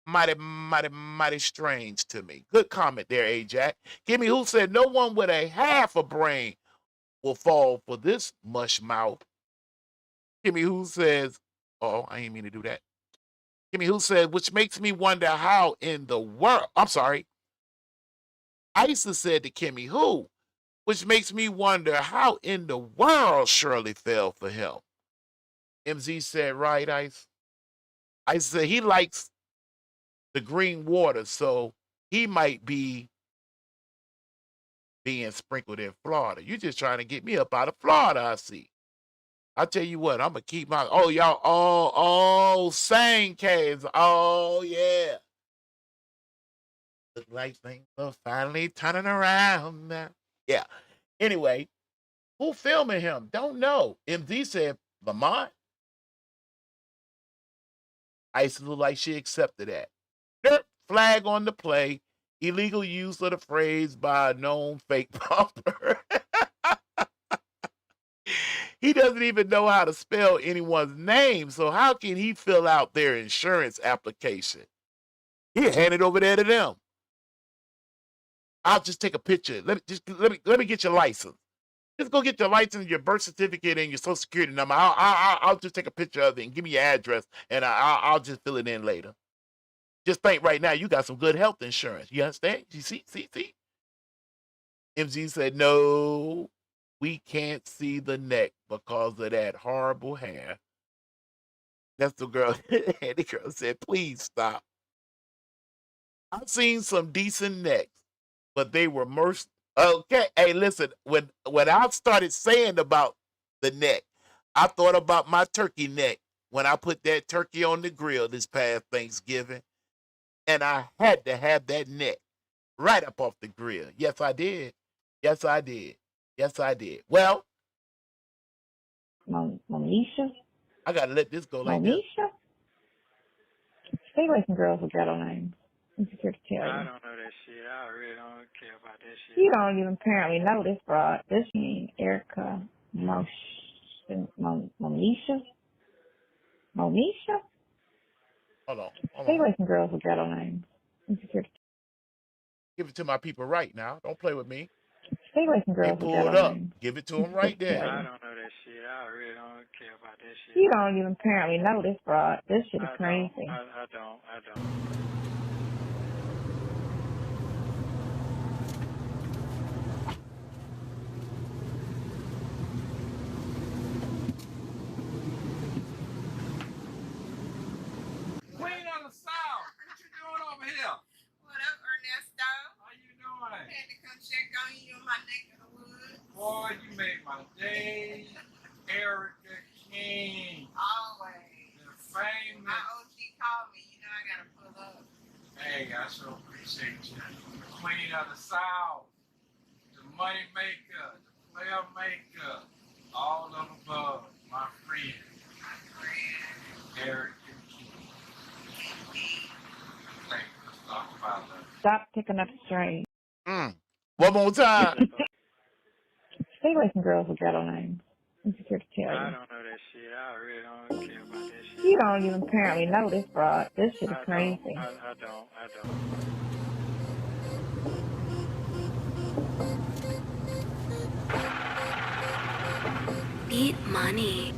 mighty, mighty, mighty strange to me. Good comment there, Ajax. Gimme who said no one with a half a brain will fall for this mush mouth. Gimme who says, oh, I ain't mean to do that. Gimme who said, which makes me wonder how in the world. I'm sorry. Isa said to Kimmy who, which makes me wonder how in the world Shirley fell for him. MZ said, right, Ice. Ice said he likes the green water, so he might be being sprinkled in Florida. You just trying to get me up out of Florida, I see. I tell you what, I'm gonna keep my sang cans. Oh yeah. Look like things are finally turning around now. Yeah. Anyway, who filming him? Don't know. MD said Lamont. Ice looked like she accepted that. Dirt flag on the play. Illegal use of the phrase by a known fake pumper. He doesn't even know how to spell anyone's name, so how can he fill out their insurance application? He hand it over there to them. I'll just take a picture. Let me get your license. Just go get your license, your birth certificate, and your social security number. I'll just take a picture of it and give me your address, and I'll just fill it in later. Just think right now, you got some good health insurance. You understand? You see? MG said, no, we can't see the neck because of that horrible hair. That's the girl. And the girl said, please stop. I've seen some decent necks, but they were Okay, hey, listen, when I started saying about the neck, I thought about my turkey neck when I put that turkey on the grill this past Thanksgiving, and I had to have that neck right up off the grill. Yes, I did. Yes, I did. Yes, I did. Well, Monisha? I gotta let this go like this. Monisha? Stay away from girls with ghetto names. I'm just here to tell I you. don't know that shit. I really don't care about that shit. You don't even apparently know this broad. This means Erica Monisha? Monisha? Hold on. Stay away from girls with ghetto names. I'm just here to Give it to my people right now. Don't play with me. stay away from They girls with pulled ghetto up. names. Give it to I'm them just here right to tell there. I you. don't know that shit. I really don't care about that shit. You don't even apparently know this broad. This shit is I crazy. don't. Queen of the South, what you doing over here? What up, Ernesto? How you doing? Had to come check on you in my neck of the woods. Boy, you made my day. Erica King, Always. the famous. My OG called me. You know I gotta pull up. Hey, I so appreciate you. Queen of the South, the money maker, the player maker, all of above, my friend. My friend. Erica King. Hey, let's talk about that. Stop picking up the string. One more time. Stay away from girls with ghetto names. I'm just here to tell I you. don't know that shit. I really don't care about that shit. You don't even apparently know this broad. This shit is I crazy. don't. Beat Money.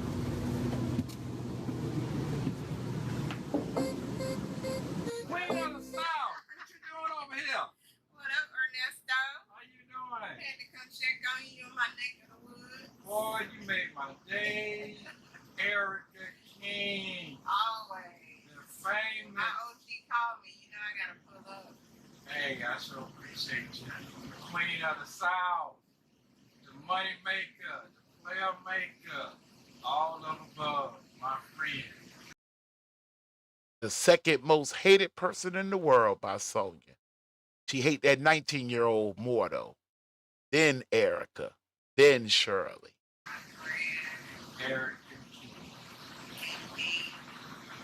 Queen of the South, what you doing over here? What up, Ernesto? How you doing? Had to come check on you in my neck of the woods. Boy, you made my day. Erica King, Always. the famous. My OG called me. You know I gotta pull up. Hey, I so appreciate you. Queen of the South, the money maker, the player maker, all of above, my friend. The second most hated person in the world by Sonya. She hate that 19-year-old more though. Then Erica. Then Shirley. Erica King.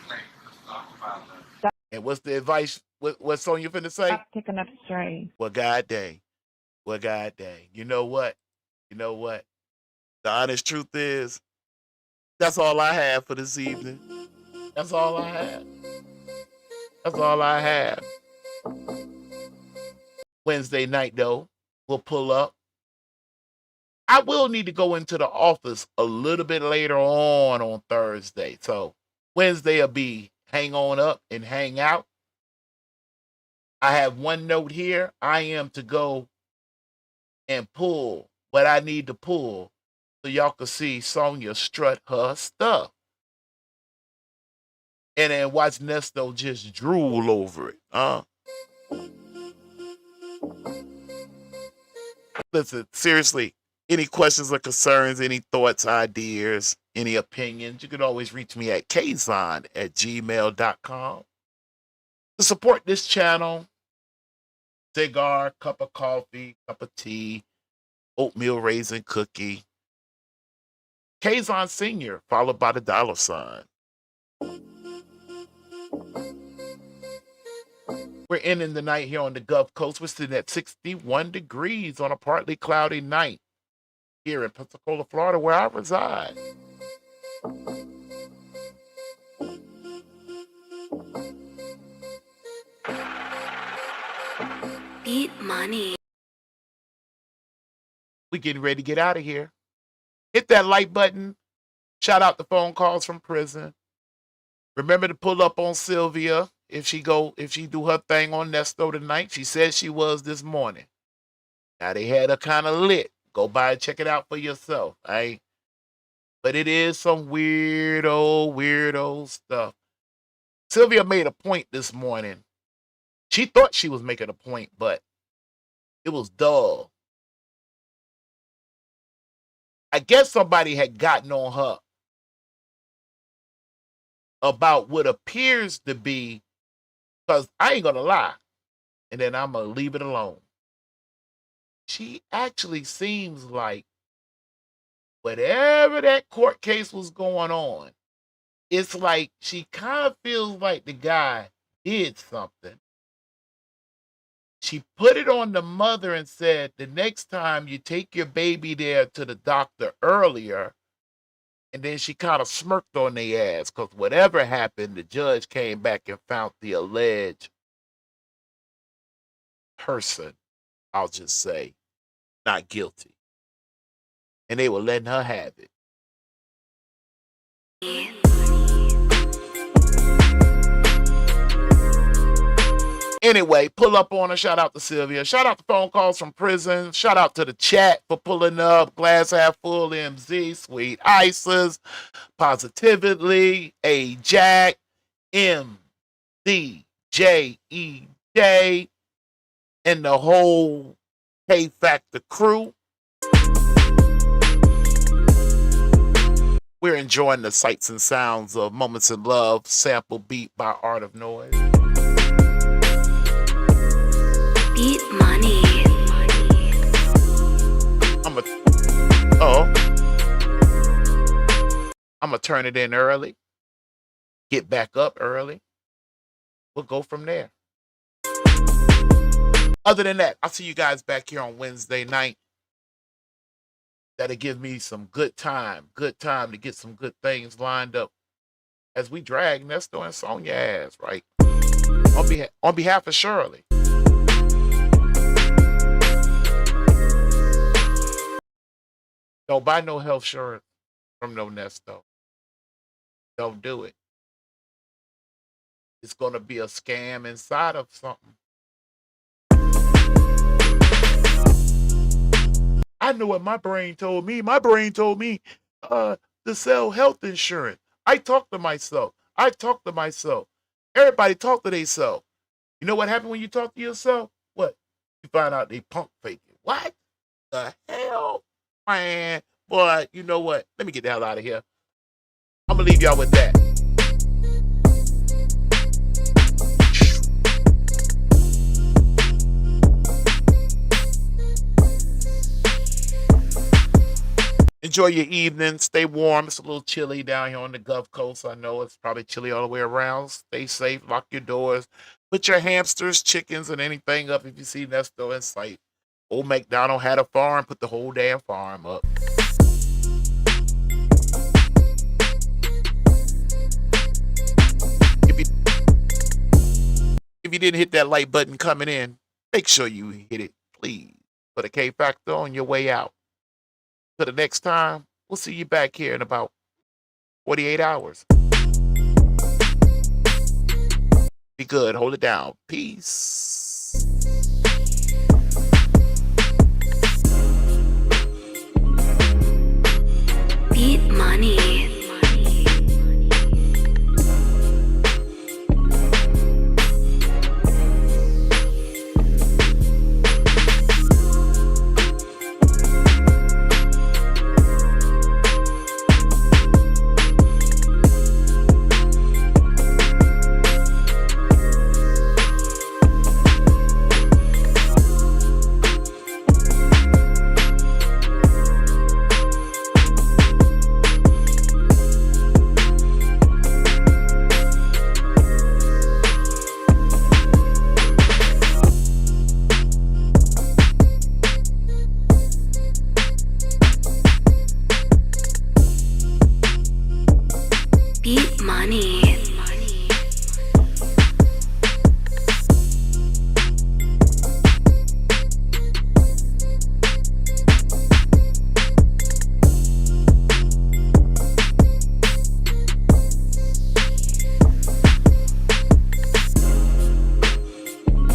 Hey, let's talk about that. And what's the advice? What Sonya finna say? Stop picking up the string. Well, God dang. You know what? The honest truth is, that's all I have for this evening. That's all I have. Wednesday night, though, we'll pull up. I will need to go into the office a little bit later on Thursday. So Wednesday will be hang on up and hang out. I have one note here. I am to go and pull what I need to pull so y'all can see Sonya strut her stuff. And then watch Nesto just drool over it. Listen, seriously, any questions or concerns, any thoughts, ideas, any opinions, you can always reach me at Kaazon@gmail.com. To support this channel, cigar, cup of coffee, cup of tea, oatmeal raisin cookie. KaazonSr, followed by the $. We're ending the night here on the Gulf Coast. We're sitting at 61 degrees on a partly cloudy night here in Pensacola, Florida, where I reside. Beat Money. We getting ready to get out of here. Hit that like button. Shout out the phone calls from prison. Remember to pull up on Sylvia if she do her thing on Nesto tonight. She said she was this morning. Now they had her kind of lit. Go by and check it out for yourself. Right? But it is some weirdo stuff. Sylvia made a point this morning. She thought she was making a point, but it was dull. I guess somebody had gotten on her about what appears to be, because I ain't going to lie, and then I'm going to leave it alone. she actually seems like whatever that court case was going on, it's like she kind of feels like the guy did something. She put it on the mother and said, the next time you take your baby there to the doctor earlier. And then she kind of smirked on their ass because whatever happened, the judge came back and found the alleged person, I'll just say, not guilty. And they were letting her have it. Anyway, pull up on her. Shout out to Sylvia. Shout out to phone calls from prison. Shout out to the chat for pulling up. Glass half full, MZ, Sweet Isis, Positively, A Jack, MDJEJ, and the whole K Factor crew. We're enjoying the sights and sounds of Moments in Love, sample beat by Art of Noise. Beat money. I'm gonna turn it in early, get back up early. We'll go from there. Other than that, I'll see you guys back here on Wednesday night. That'll give me some good time to get some good things lined up as we drag Nesto and Sonya ass, right? On behalf of Shirley. Don't buy no health insurance from no Nesto. Don't do it. It's going to be a scam inside of something. I know what my brain told me. My brain told me to sell health insurance. I talked to myself. Everybody talk to themselves. You know what happened when you talk to yourself? What? You find out they pump faking. What the hell? Man, boy, you know what? Let me get the hell out of here. I'm going to leave y'all with that. Enjoy your evening. Stay warm. It's a little chilly down here on the Gulf Coast. I know it's probably chilly all the way around. Stay safe. Lock your doors. Put your hamsters, chickens, and anything up if you see Nesto in sight. Old MacDonald had a farm. Put the whole damn farm up. If you didn't hit that like button coming in, make sure you hit it, please. Put a K Factor on your way out. Till the next time, we'll see you back here in about 48 hours. Be good. Hold it down. Peace.